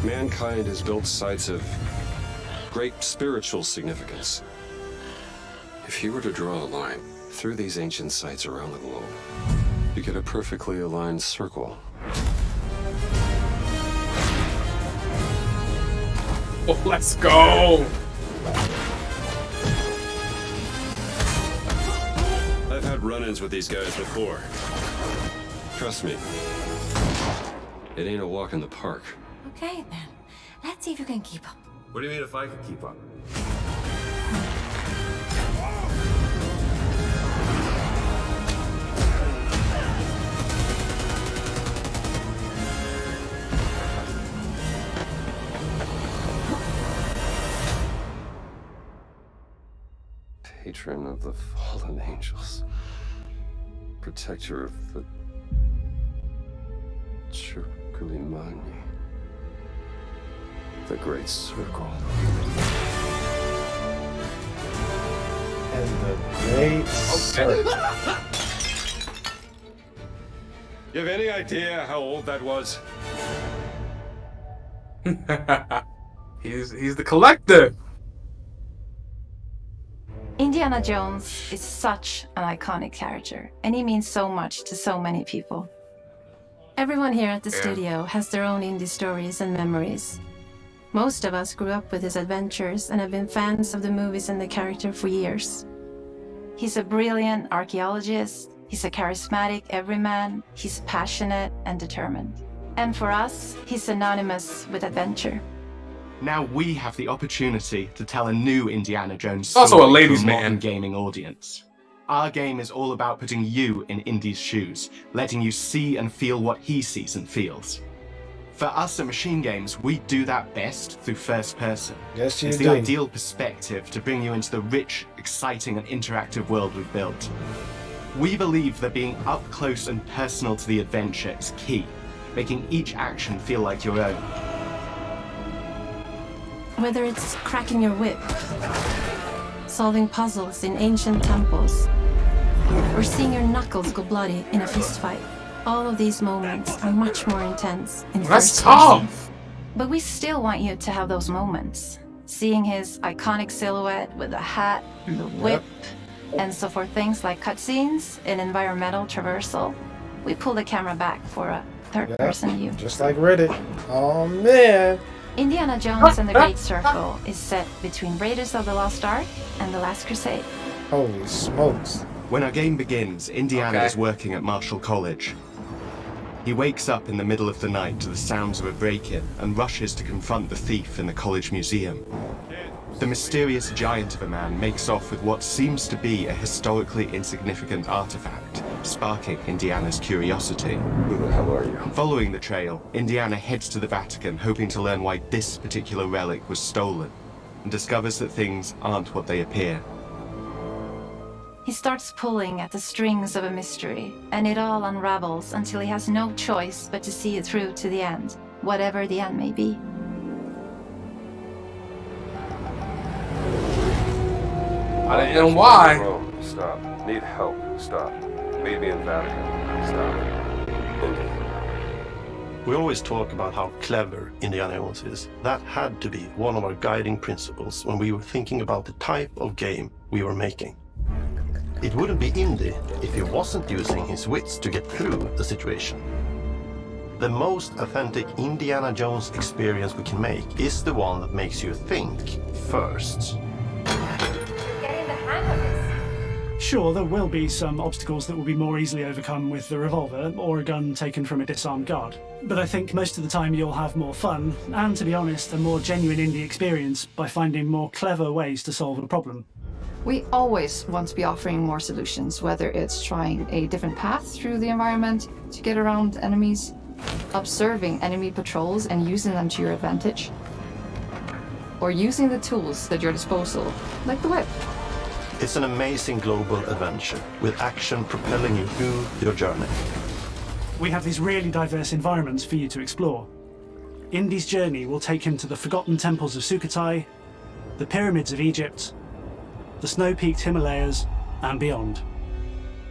mankind has built sites of great spiritual significance. If you were to draw a line through these ancient sites around the globe, you get a perfectly aligned circle. Oh, let's go. I've had run-ins with these guys before. Trust me, it ain't a walk in the park. Okay then, let's see if you can keep up. What do you mean if I could keep up? Patron of the fallen angels. Protector of the Chirkulimani. The Great Circle. And the Great Circle. You have any idea how old that was? He's the collector. Indiana Jones is such an iconic character, and he means so much to so many people. Everyone here at the studio has their own indie stories and memories. Most of us grew up with his adventures and have been fans of the movies and the character for years. He's a brilliant archaeologist, he's a charismatic everyman, he's passionate and determined. And for us, he's synonymous with adventure. Now we have the opportunity to tell a new Indiana Jones Also story a ladies' to a modern man. gaming audience. Our game is all about putting you in Indy's shoes, letting you see and feel what he sees and feels. For us at MachineGames, we do that best through first person. Yes, you It's do. the ideal perspective to bring you into the rich, exciting, and interactive world we've built. We believe that being up close and personal to the adventure is key, making each action feel like your own. Whether it's cracking your whip, solving puzzles in ancient temples, or seeing your knuckles go bloody in a fistfight, all of these moments are much more intense in That's first tough. person. But we still want you to have those moments. Seeing his iconic silhouette with the hat, the whip, and so for things like cutscenes and environmental traversal, we pull the camera back for a third-person view. Just like Reddit. Oh man. Indiana Jones and the Great Circle is set between Raiders of the Lost Ark and The Last Crusade. Holy smokes. When our game begins, Indiana is working at Marshall College. He wakes up in the middle of the night to the sounds of a break-in and rushes to confront the thief in the college museum. The mysterious giant of a man makes off with what seems to be a historically insignificant artifact, sparking Indiana's curiosity. Who the hell are you? Following the trail, Indiana heads to the Vatican, hoping to learn why this particular relic was stolen, and discovers that things aren't what they appear. He starts pulling at the strings of a mystery, and it all unravels until he has no choice but to see it through to the end, whatever the end may be. And why? Rome, stop. Need help, stop. Meet me in Vatican, stop. Indy. We always talk about how clever Indiana Jones is. That had to be one of our guiding principles when we were thinking about the type of game we were making. It wouldn't be Indy if he wasn't using his wits to get through the situation. The most authentic Indiana Jones experience we can make is the one that makes you think first. Sure, there will be some obstacles that will be more easily overcome with the revolver or a gun taken from a disarmed guard. But I think most of the time you'll have more fun, and to be honest, a more genuine indie experience by finding more clever ways to solve a problem. We always want to be offering more solutions, whether it's trying a different path through the environment to get around enemies, observing enemy patrols and using them to your advantage, or using the tools at your disposal, like the whip. It's an amazing global adventure, with action propelling you through your journey. We have these really diverse environments for you to explore. Indy's journey will take him to the forgotten temples of Sukhothai, the pyramids of Egypt, the snow-peaked Himalayas, and beyond.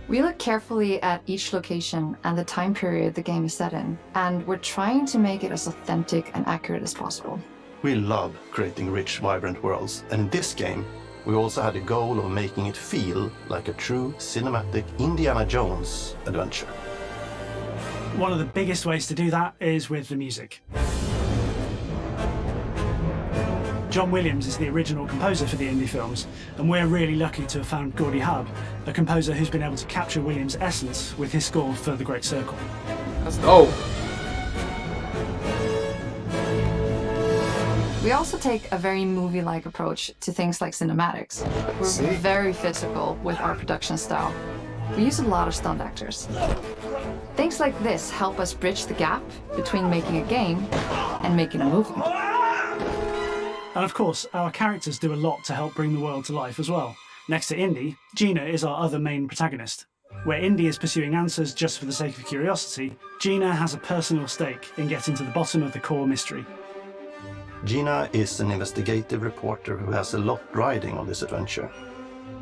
We look carefully at each location and the time period the game is set in, and we're trying to make it as authentic and accurate as possible. We love creating rich, vibrant worlds, and in this game, we also had a goal of making it feel like a true cinematic Indiana Jones adventure. One of the biggest ways to do that is with the music. John Williams is the original composer for the indie films, and we're really lucky to have found Gordy Hub, a composer who's been able to capture Williams' essence with his score for The Great Circle. That's dope. We also take a very movie-like approach to things like cinematics. We're very physical with our production style. We use a lot of stunt actors. Things like this help us bridge the gap between making a game and making a movie. And of course, our characters do a lot to help bring the world to life as well. Next to Indy, Gina is our other main protagonist. Where Indy is pursuing answers just for the sake of curiosity, Gina has a personal stake in getting to the bottom of the core mystery. Gina is an investigative reporter who has a lot riding on this adventure.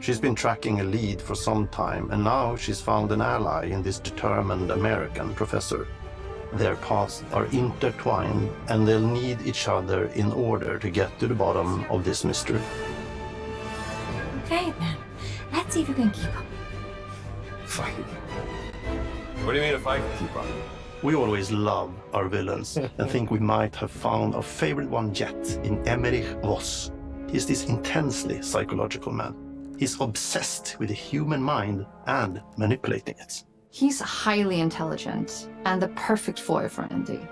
She's been tracking a lead for some time, and now she's found an ally in this determined American professor. Their paths are intertwined, and they'll need each other in order to get to the bottom of this mystery. Okay then, let's see if you can keep up. Fight. What do you mean if I can keep up? We always love our villains and think we might have found our favorite one yet in Emmerich Voss. He's this intensely psychological man. He's obsessed with the human mind and manipulating it. He's highly intelligent and the perfect foil for Indy.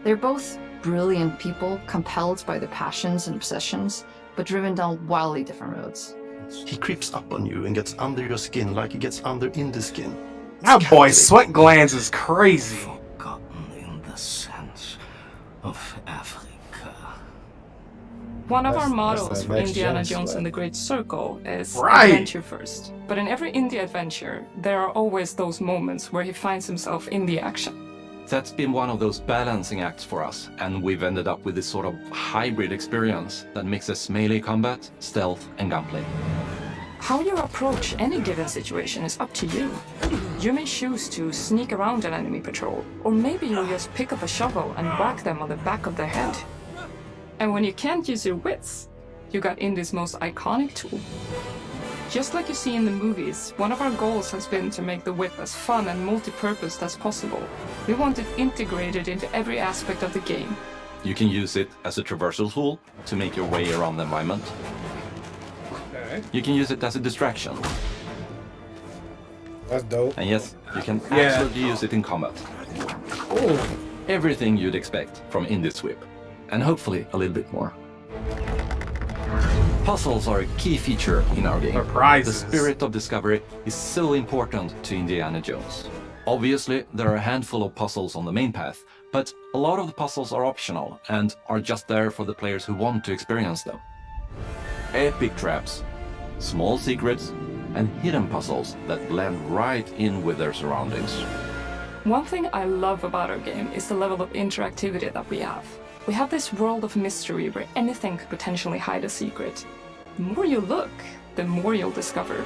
They're both brilliant people, compelled by their passions and obsessions, but driven down wildly different roads. He creeps up on you and gets under your skin like he gets under Indy's skin. That boy's sweat glands is crazy. In the sense of Africa. One of our That's models that for next Indiana gen Jones sweat. and the Great Circle is Right. adventure first. But in every indie adventure, there are always those moments where he finds himself in the action. That's been one of those balancing acts for us, and we've ended up with this sort of hybrid experience that mixes melee combat, stealth, and gunplay. How you approach any given situation is up to you. You may choose to sneak around an enemy patrol, or maybe you'll just pick up a shovel and whack them on the back of their head. And when you can't use your wits, you got Indy's most iconic tool. Just like you see in the movies, one of our goals has been to make the whip as fun and multi-purpose as possible. We want it integrated into every aspect of the game. You can use it as a traversal tool to make your way around the environment. You can use it as a distraction. That's dope. And yes, you can Yeah. absolutely use it in combat. Ooh. Everything you'd expect from Indie Sweep, and hopefully a little bit more. Puzzles are a key feature in our game. Surprises. The spirit of discovery is so important to Indiana Jones. Obviously, there are a handful of puzzles on the main path, but a lot of the puzzles are optional and are just there for the players who want to experience them. Epic traps, small secrets, and hidden puzzles that blend right in with their surroundings. One thing I love about our game is the level of interactivity that we have. We have this world of mystery where anything could potentially hide a secret. The more you look, the more you'll discover.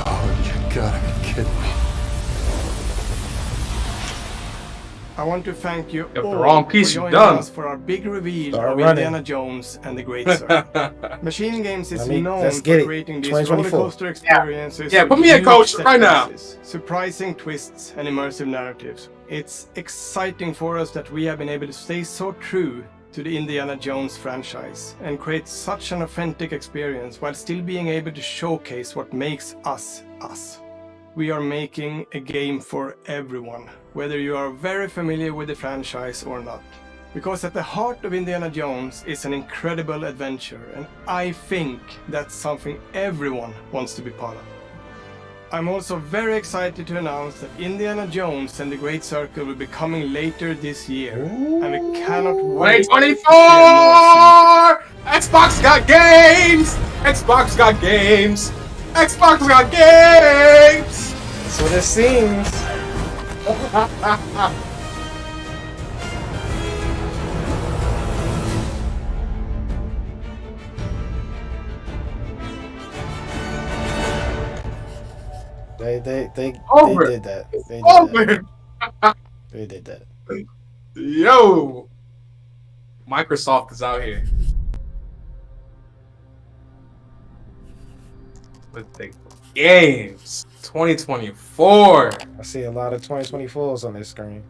Oh, you gotta be kidding me. I want to thank you If all the wrong piece, for you're joining done. us for our big reveal Start of running. Indiana Jones and the Great Circle. Machine Games is known let's for get it. creating these roller 2024. coaster experiences. Yeah, with put me in, huge coach, set right now. pieces, surprising twists, and immersive narratives. It's exciting for us that we have been able to stay so true to the Indiana Jones franchise and create such an authentic experience while still being able to showcase what makes us us. We are making a game for everyone, whether you are very familiar with the franchise or not. Because at the heart of Indiana Jones is an incredible adventure, and I think that's something everyone wants to be part of. I'm also very excited to announce that Indiana Jones and the Great Circle will be coming later this year, and we cannot wait. 2024! Xbox got games! Xbox got games! Xbox got games! That's what it seems. They Over. did that. They did Over. that. They did that. Yo! Microsoft is out here. With the games. 2024. I see a lot of 2024s on this screen.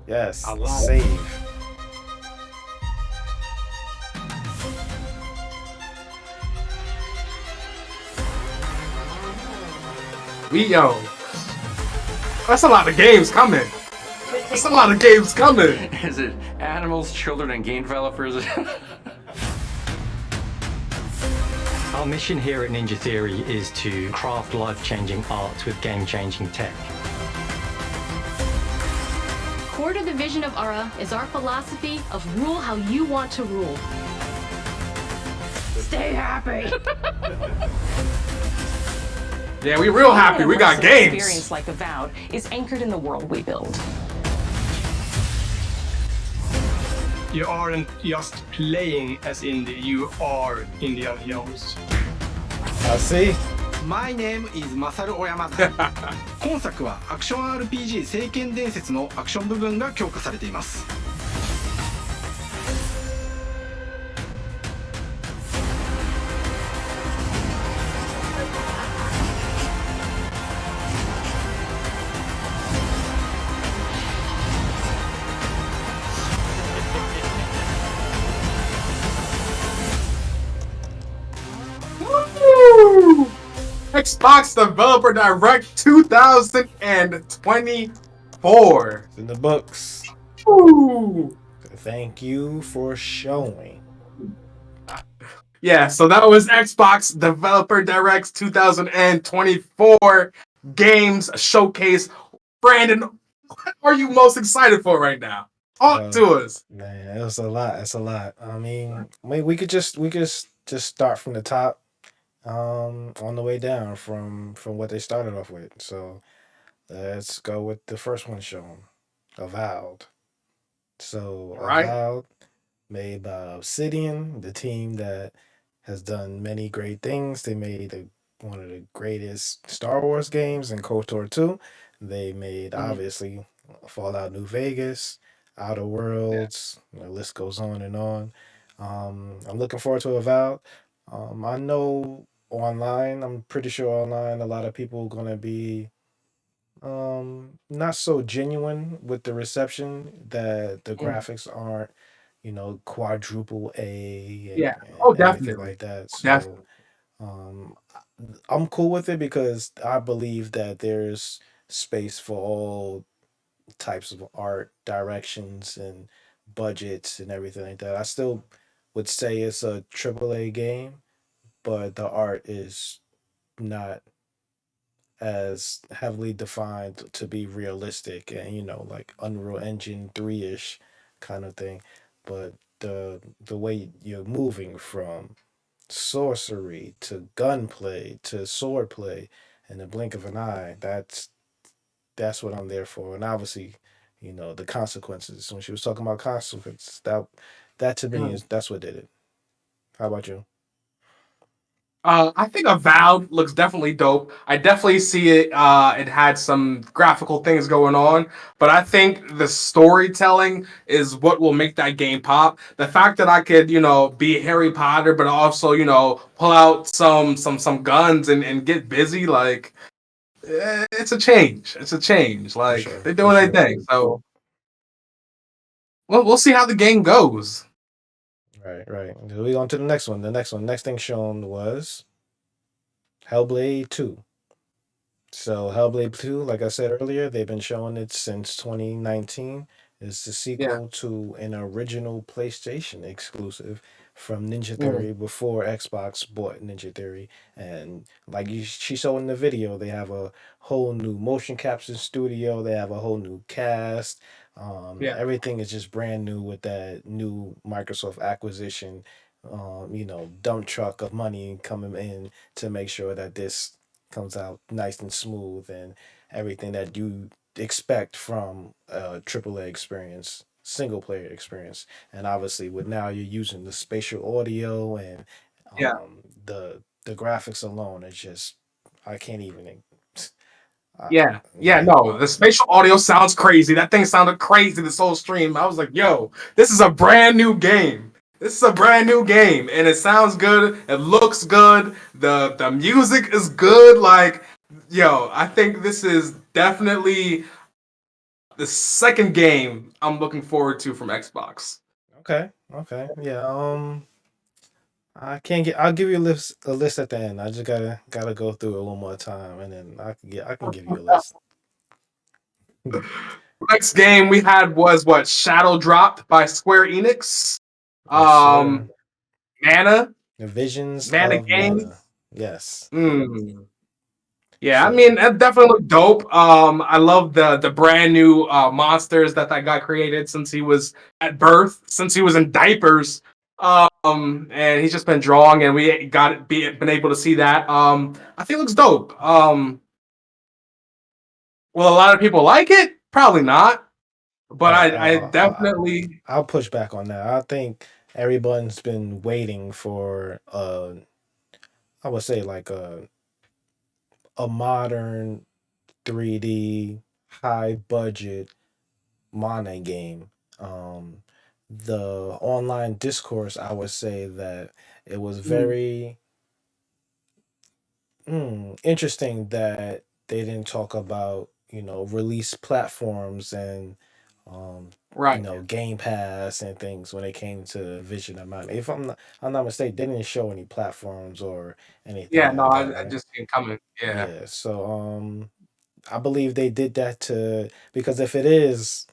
Yes. A lot. Save. Yo. That's a lot of games coming. That's a lot of games coming. Is it animals, children, and game developers? Our mission here at Ninja Theory is to craft life-changing art with game-changing tech. Core to the vision of Ara is our philosophy of rule how you want to rule. Stay happy! Yeah, we real happy. We got Immersive games. Experience like Avowed is anchored in the world we build. You aren't just playing as Indy, you are Indiana Jones. I see. My name is Masaru Oyamada. 今作はアクション RPG 聖剣伝説のアクション部分が強化されています。Woo! Xbox Developer Direct 2024. It's in the books. Woo! Thank you for showing. Yeah, so that was Xbox Developer Direct 2024 Games Showcase. Brandon, what are you most excited for right now? Talk to us. Man, it was a lot. It's a lot. I mean, maybe we could just start from the top, on the way down from what they started off with. So let's go with the first one shown, Avowed. So Right. Avowed, made by Obsidian, the team that has done many great things. They made one of the greatest Star Wars games in KOTOR 2. They made obviously Fallout New Vegas, Outer Worlds. The list goes on and on. I'm looking forward to Avowed. I know online, I'm pretty sure online, a lot of people are gonna be Not so genuine with the reception, that the Mm. graphics aren't, quadruple A Yeah. Oh, and everything definitely. like that. So Definitely. um I'm cool with it because I believe that there's space for all types of art directions and budgets and everything like that. I still would say it's a triple A game, but the art is not as heavily defined to be realistic and like Unreal Engine 3-ish kind of thing. But the way you're moving from sorcery to gunplay to swordplay in the blink of an eye, that's what I'm there for. And obviously, the consequences. When she was talking about consequences, that to me Mm. is that's what did it. How about you? I think Avowed looks definitely dope. I definitely see it. It had some graphical things going on, but I think the storytelling is what will make that game pop. The fact that I could, be Harry Potter, but also, pull out some guns and get busy, like it's a change. It's a change. For Like sure. they're For doing their sure. thing. So we'll see how the game goes. Right, right. We on to the next one. The next one. Next thing shown was Hellblade 2. So Hellblade 2, like I said earlier, they've been showing it since 2019. It's the Yeah. sequel to an original PlayStation exclusive from Ninja Mm. Theory before Xbox bought Ninja Theory. And like she showed in the video, they have a whole new motion capture studio. They have a whole new cast. Yeah. Everything is just brand new with that new Microsoft acquisition. Dump truck of money coming in to make sure that this comes out nice and smooth and everything that you expect from a AAA experience, single player experience. And obviously, with now you're using the spatial audio and Yeah. the graphics alone. It's just I can't even. Yeah, yeah, Yeah, no, the spatial audio sounds crazy. That thing sounded crazy this whole stream. I was like, yo, this is a brand new game. This is a brand new game, and it sounds good. It looks good. The music is good. Like, yo, I think this is definitely the second game I'm looking forward to from Xbox. okay, okay, yeah. I can't get. I'll give you a list at the end. I just gotta go through it one more time, and then I can give you a list. Next game we had was what Shadow dropped by Square Enix. Yes, sir. Um, Mana, The Visions Mana of Games. Mana. Yes. Mm. Yeah, I So mean that definitely looked dope. I love the brand new monsters that guy created since he was at birth, since he was in diapers. And he's just been drawing, and we been able to see that. I think it looks dope. Will a lot of people like it? Probably not, but I definitely I'll push back on that. I think everyone's been waiting for I would say like a modern 3D high budget Mana game. Um the online discourse, I would say that it was mm, very interesting that they didn't talk about, release platforms and um, right. Game Pass and things when it came to Vision of Mine. If I'm not mistaken, they didn't show any platforms or anything Yeah, no, like that, I right? just seen it coming. Yeah, Yeah. So I believe they did that to because if it is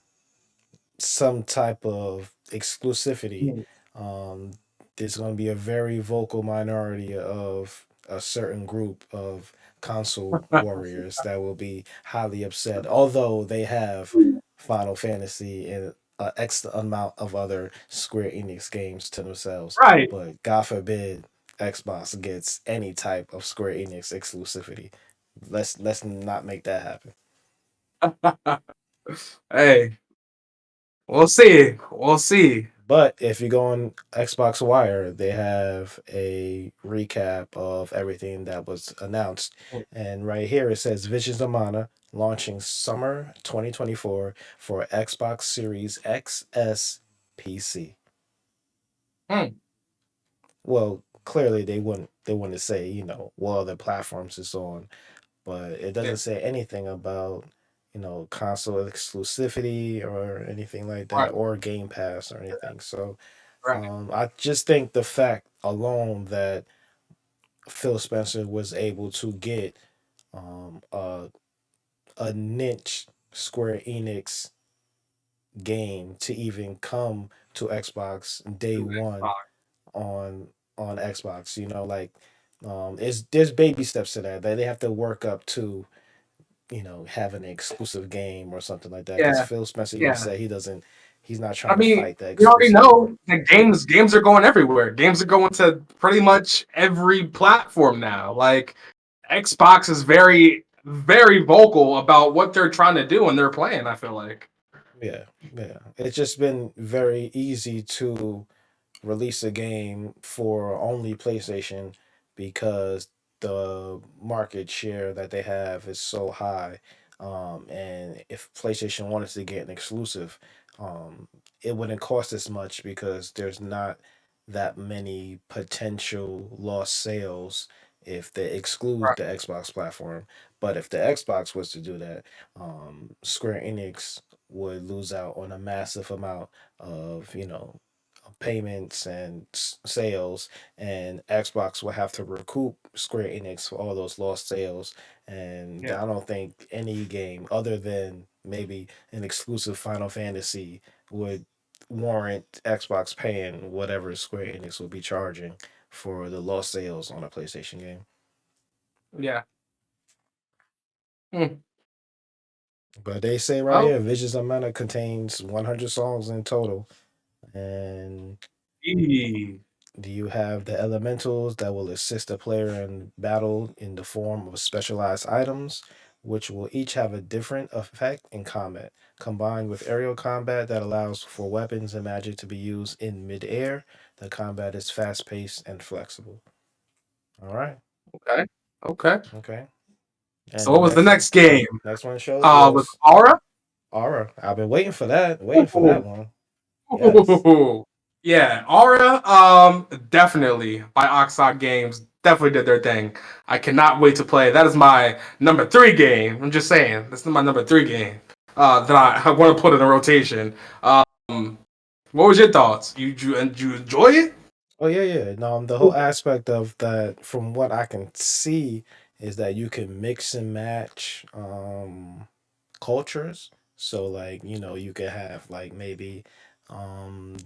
some type of exclusivity, mm, um, there's going to be a very vocal minority of a certain group of console warriors that will be highly upset, although they have Final Fantasy and an extra amount of other Square Enix games to themselves. right. But God forbid Xbox gets any type of Square Enix exclusivity. Let's not make that happen. Hey, we'll see. We'll see. But if you go on Xbox Wire, they have a recap of everything that was announced. And right here it says Visions of Mana launching summer 2024 for Xbox Series XS PC. Hmm. Well, clearly they wouldn't say, what other platforms it's on, but it Yeah. doesn't say anything about console exclusivity or anything like that, Right. or Game Pass or anything. So Right. I just think the fact alone that Phil Spencer was able to get um, a a niche Square Enix game to even come to Xbox day To one Xbox. on Xbox. It's there's baby steps to that they have to work up to. Have an exclusive game or something like that. Because Yeah. Phil Spencer even Yeah. said he's not I trying to mean, fight the we already exclusive war. know that games are going everywhere. Games are going to pretty much every platform now. Like Xbox is very, very vocal about what they're trying to do and they're playing, I feel like. Yeah, yeah. It's just been very easy to release a game for only PlayStation because the market share that they have is so high. And if PlayStation wanted to get an exclusive, um, it wouldn't cost as much because there's not that many potential lost sales if they exclude Right. the Xbox platform. But if the Xbox was to do that, Square Enix would lose out on a massive amount of payments and sales, and Xbox will have to recoup Square Enix for all those lost sales. And Yeah. I don't think any game other than maybe an exclusive Final Fantasy would warrant Xbox paying whatever Square Enix will be charging for the lost sales on a PlayStation game. Yeah. Hmm. But they say right Well, here, Visions of Mana contains 100 songs in total, and e- you have the elementals that will assist the player in battle in the form of specialized items, which will each have a different effect in combat. Combined with aerial combat that allows for weapons and magic to be used in midair, the combat is fast paced and flexible. All right. okay. Okay. Okay. So And the what was the next one, next game? next one shows Was was Aura? Aura. I've been waiting for that. Waiting for that one. Yes. Ooh. Yeah, Aura, definitely by Oxide Games, definitely did their thing. I cannot wait to play. That is my number 3 game. I'm just saying, this is my number 3 game. That I want to put in a rotation. What was your thoughts? You enjoy it? Oh yeah, yeah. No, the whole aspect of that, from what I can see, is that you can mix and match cultures. So like, you could have like maybe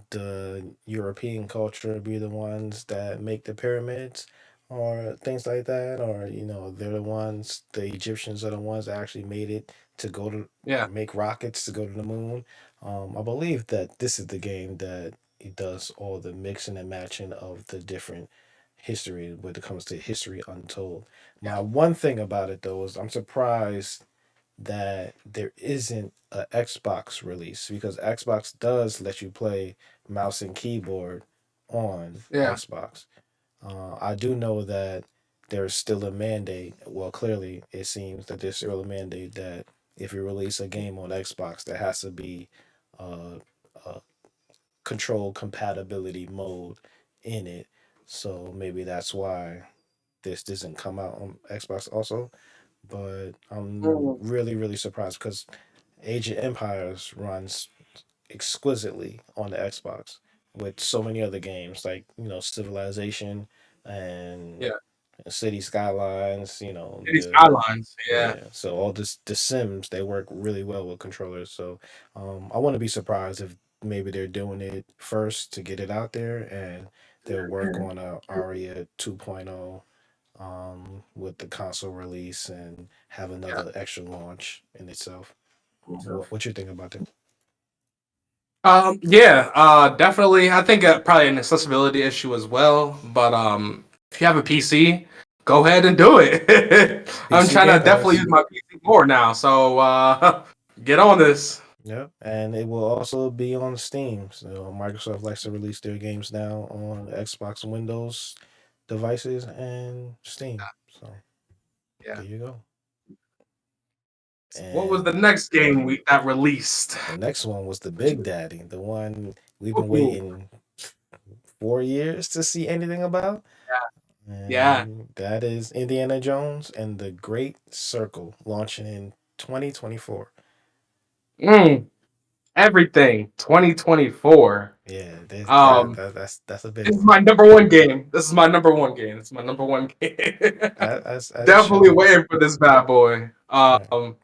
the European culture be the ones that make the pyramids or things like that, or they're the ones, the Egyptians are the ones that actually made it to go to Yeah. make rockets to go to the moon. I believe that this is the game that it does all the mixing and matching of the different history when it comes to history untold. My one thing about it though is I'm surprised that there isn't a Xbox release, because Xbox does let you play mouse and keyboard on Yeah. Xbox. I do know that there's still a mandate. Well, clearly it seems that there's still a mandate that if you release a game on Xbox, there has to be uh, a control compatibility mode in it. So maybe that's why this doesn't come out on Xbox also. But I'm Mm. really, really surprised because Age of Empires runs exquisitely on the Xbox with so many other games like Civilization and Yeah. City Skylines. City Skylines. Yeah. Yeah, so all this the Sims, they work really well with controllers. So I want to be surprised if maybe they're doing it first to get it out there, and they'll work on a Aria 2.0 with the console release and have Yeah. another extra launch in itself. What you think about that? Yeah, definitely. I think probably an accessibility issue as well. But if you have a PC, go ahead and do it. I'm PC trying Game to definitely Pass. use my PC more now. So get on this. Yep, and it will also be on Steam. So Microsoft likes to release their games now on Xbox and Windows devices and Steam. So Yeah. there you go. What was the And next game we that released? the next one was the Big Daddy, the one we've been Ooh, waiting 4 years to see anything about. yeah. And that is Indiana Jones and the Great Circle, launching in 2024. Mm, everything 2024. Yeah, that's a big This is one. my number one game. This is my number one game. It's my number one game. As it Definitely should. waiting for this bad boy. Right.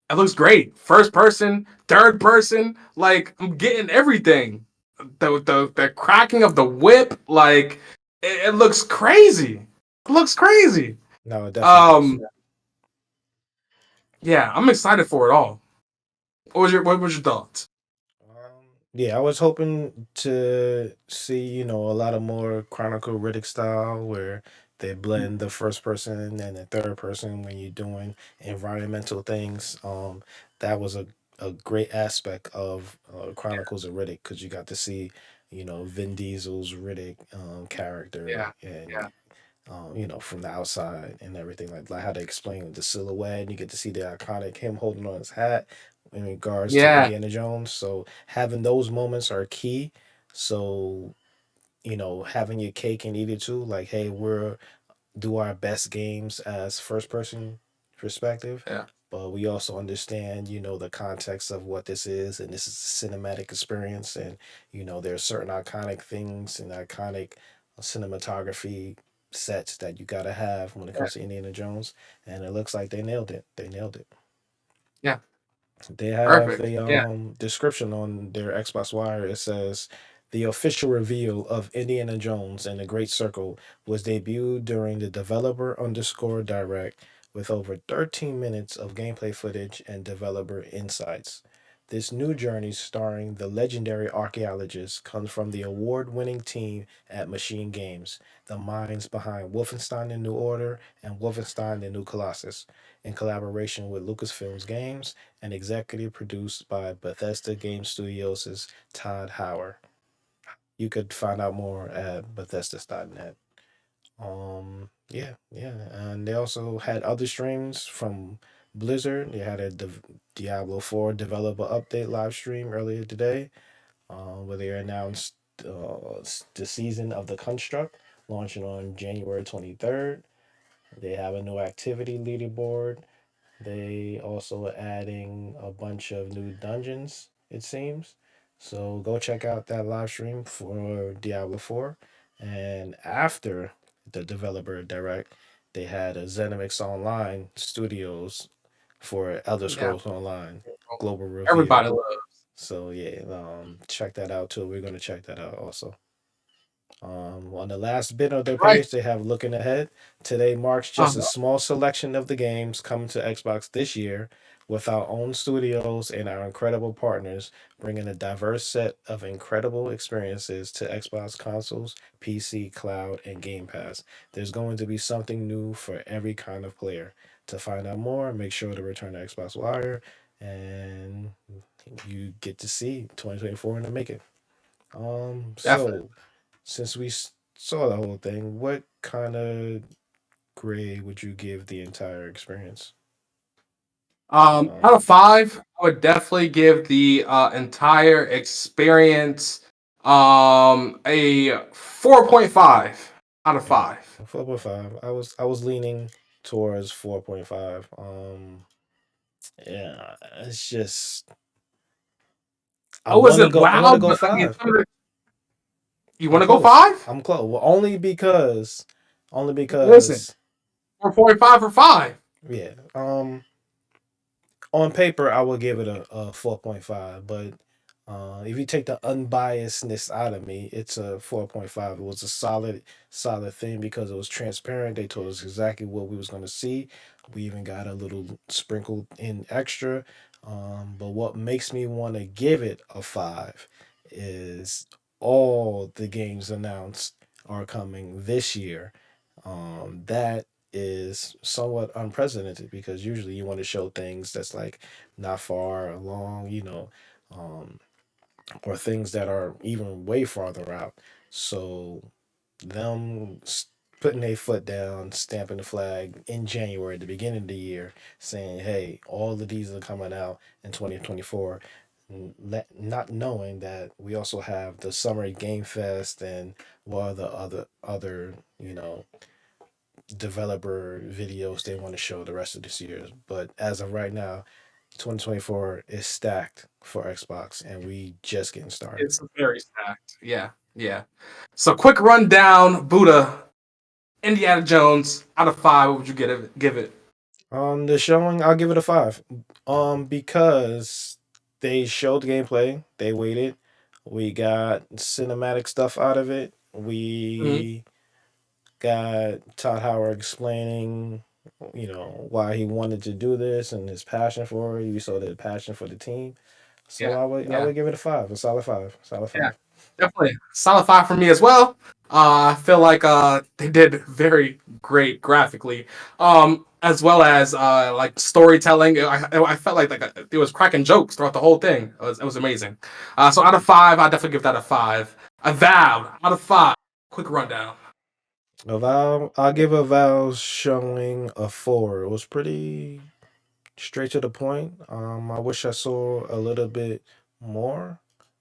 It looks great. First person, third person. Like I'm getting everything. The cracking of the whip. Like it looks crazy. It looks crazy. No, it definitely does. Yeah, I'm excited for it all. What was your thoughts? Yeah, I was hoping to see, a lot of more Chronicle Riddick style where they blend the first person and the third person when you're doing environmental things. That was a great aspect of Chronicles of Riddick because you got to see, Vin Diesel's Riddick character Yeah, and yeah, from the outside and everything like how they explain the silhouette. And you get to see the iconic him holding on his hat in regards to yeah, Indiana Jones. So having those moments are key. So having your cake and eat it too. Like, hey, we're do our best games as first person perspective. yeah, But we also understand, the context of what this is, and this is a cinematic experience, and there are certain iconic things and iconic cinematography sets that you gotta have when it yeah. comes to Indiana Jones, and it looks like they nailed it. They nailed it. Yeah. They have Perfect. the Yeah. description on their Xbox Wire. It says the official reveal of Indiana Jones and the Great Circle was debuted during the developer underscore direct with over 13 minutes of gameplay footage and developer insights. This new journey starring the legendary archaeologist comes from the award-winning team at Machine Games, the minds behind Wolfenstein: The New Order and Wolfenstein: The New Colossus, in collaboration with Lucasfilms Games and executive produced by Bethesda Game Studios' Todd Howard. You could find out more at Bethesda.net. Yeah, and they also had other streams from Blizzard. They had a Diablo 4 developer update live stream earlier today, where they announced the season of the Construct launching on January 23rd. They have a new activity leaderboard. They also are adding a bunch of new dungeons, it seems. So go check out that live stream for Diablo 4. And after the developer direct, they had a ZeniMax Online Studios for Elder Yeah. Scrolls Online global Everybody reveal. loves. So yeah, check that out too. We're gonna check that out also. On the last bit of their Right. page, they have looking ahead. Today marks just a Uh-huh. small selection of the games coming to Xbox this year, with our own studios and our incredible partners bringing a diverse set of incredible experiences to Xbox consoles, PC, cloud, and Game Pass. There's going to be something new for every kind of player. To find out more, make sure to return to Xbox Wire, and you get to see 2024 in the making. Definitely. So since we saw the whole thing, what kind of grade would you give the entire experience? Out of five, I would definitely give the entire experience a 4.5 out of Yeah, 5. 4.5. I was leaning towards 4.5. Yeah, it's just I Oh, was want to it go. I want wow? to go But I mean, five. you I'm want to go close. 5? I'm close. Well, only Listen, because, 4.5 for 5. yeah. On paper, I would give it a 4.5, but if you take the unbiasedness out of me, it's a 4.5. It was a solid thing because it was transparent. They told us exactly what we was going to see. We even got a little sprinkled in extra. But what makes me want to give it a 5 is all the games announced are coming this year. That is somewhat unprecedented because usually you want to show things that's like not far along, um, or things that are even way farther out. So them putting a foot down, stamping the flag in January at the beginning of the year, saying, "Hey, all of these are coming out in 2024." Not knowing that we also have the summer game fest and what other developer videos they want to show the rest of this year. But as of right now, 2024 is stacked for Xbox, and we just getting started. It's very stacked. Yeah, yeah. So quick rundown, Boodah, Indiana Jones, out of 5, what would you give it? The showing, I'll give it a 5. Because they showed gameplay, they waited, we got cinematic stuff out of it. We got Todd Howard explaining, why he wanted to do this and his passion for it. You saw the passion for the team. So Yeah, I yeah. would give it a 5, a solid 5, solid 5. Yeah, definitely. Solid 5 for me as well. I feel like they did very great graphically, as well as like storytelling. I felt like it was cracking jokes throughout the whole thing. It was amazing. So out of 5, I definitely give that a 5. Avowed, out of 5. Quick rundown. I'll give Avowed showing a 4. It was pretty straight to the point. I wish I saw a little bit more.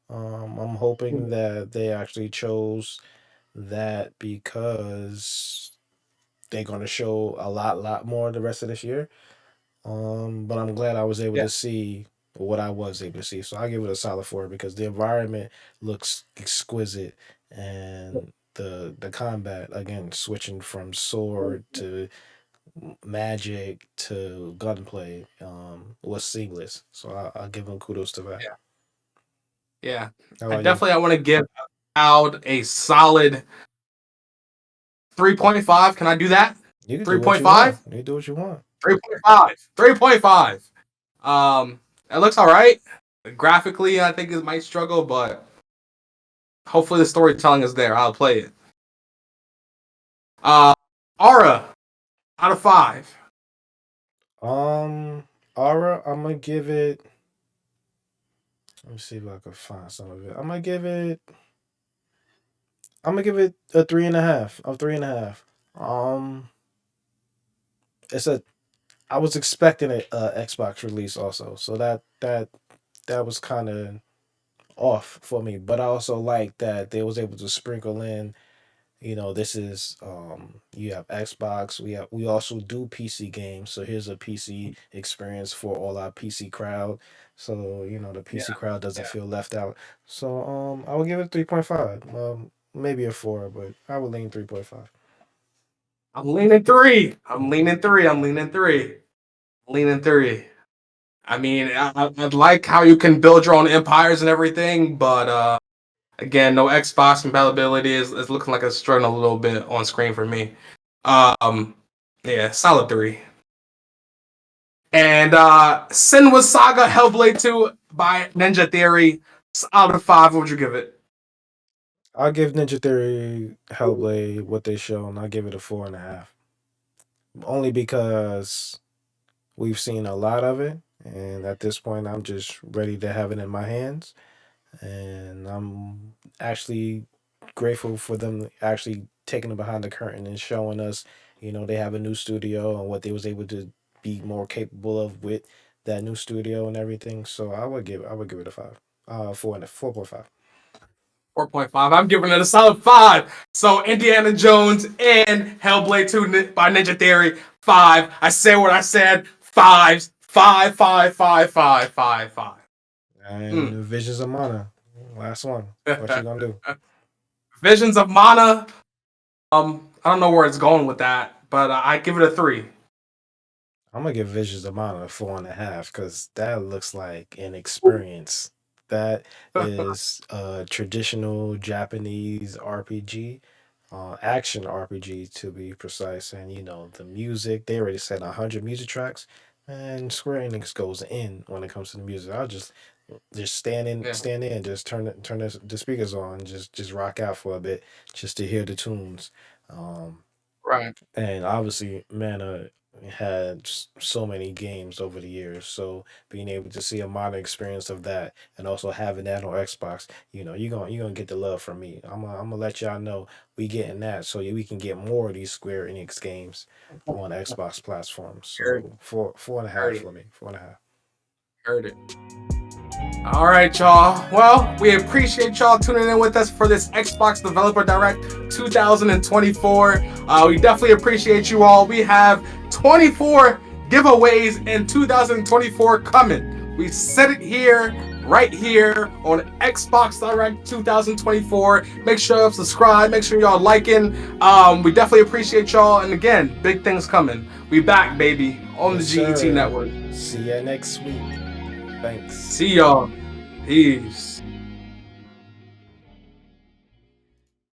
I'm hoping that they actually chose that because they're gonna show a lot more the rest of this year. But I'm glad I was able Yeah. to see what I was able to see. So I give it a solid 4 because the environment looks exquisite and the combat again switching from sword to magic to gunplay was seamless. So I'll give them kudos to that. Yeah. Yeah. How I about you? want to give Avowed a solid 3.5. Can I do that? You can do what you want. 3.5? You do what you want. 3.5. 3.5. It looks all right. Graphically, I think it might struggle, but hopefully the storytelling is there. I'll play it. Aura, out of 5. Aura, I'm gonna give it. Let me see if I can find some of it. I'm gonna give it a 3.5. A 3.5. It's a. I was expecting a Xbox release also, so that was kind of off for me. But I also like that they was able to sprinkle in. This is you have Xbox. We also do PC games. So here's a PC experience for all our PC crowd. So the PC crowd doesn't feel left out. So I would give it 3.5. Maybe a 4, but I would lean 3.5. I'm leaning 3. I'm leaning 3. I'm leaning 3. Leaning 3. I mean, I like how you can build your own empires and everything, but again, no Xbox compatibility is looking like it's struggling a little bit on screen for me. Yeah, solid 3. And Senua Saga Hellblade 2 by Ninja Theory, out of 5, what would you give it? I'll give Ninja Theory Hellblade what they show, and I'll give it a 4.5. Only because we've seen a lot of it, and at this point, I'm just ready to have it in my hands. And I'm actually grateful for them actually taking it behind the curtain and showing us, they have a new studio and what they was able to be more capable of with that new studio and everything. So I would give it a 5. 4.5. 4.5. I'm giving it a solid 5. So Indiana Jones and Hellblade 2 by Ninja Theory, 5. I said what I said. 5. 5, 5, 5, 5, 5, 5. And Visions of Mana, last one. What you gonna do? Visions of Mana. I don't know where it's going with that, but I give it a 3. I'm gonna give Visions of Mana a 4.5 because that looks like an experience. That is a traditional Japanese RPG, action RPG to be precise. And the music, they already said 100 music tracks, and Square Enix goes in when it comes to the music. I'll just stand in, just turn the speakers on, just rock out for a bit, just to hear the tunes. Right. And obviously, Mana had so many games over the years, so being able to see a modern experience of that, and also having that on Xbox, you're gonna get the love from me. I'm gonna let y'all know we getting that, so we can get more of these Square Enix games on Xbox platforms. So 4.5 for me. 4.5. Heard it. All right, y'all. Well, we appreciate y'all tuning in with us for this Xbox Developer Direct 2024. We definitely appreciate you all. We have 24 giveaways in 2024 coming. We said it here, right here on Xbox Direct 2024. Make sure you subscribe. Make sure y'all liking. We definitely appreciate y'all. And again, big things coming. We back, baby, on Yes, the G.E.T. sir. network. See ya next week. Thanks. See y'all. Peace.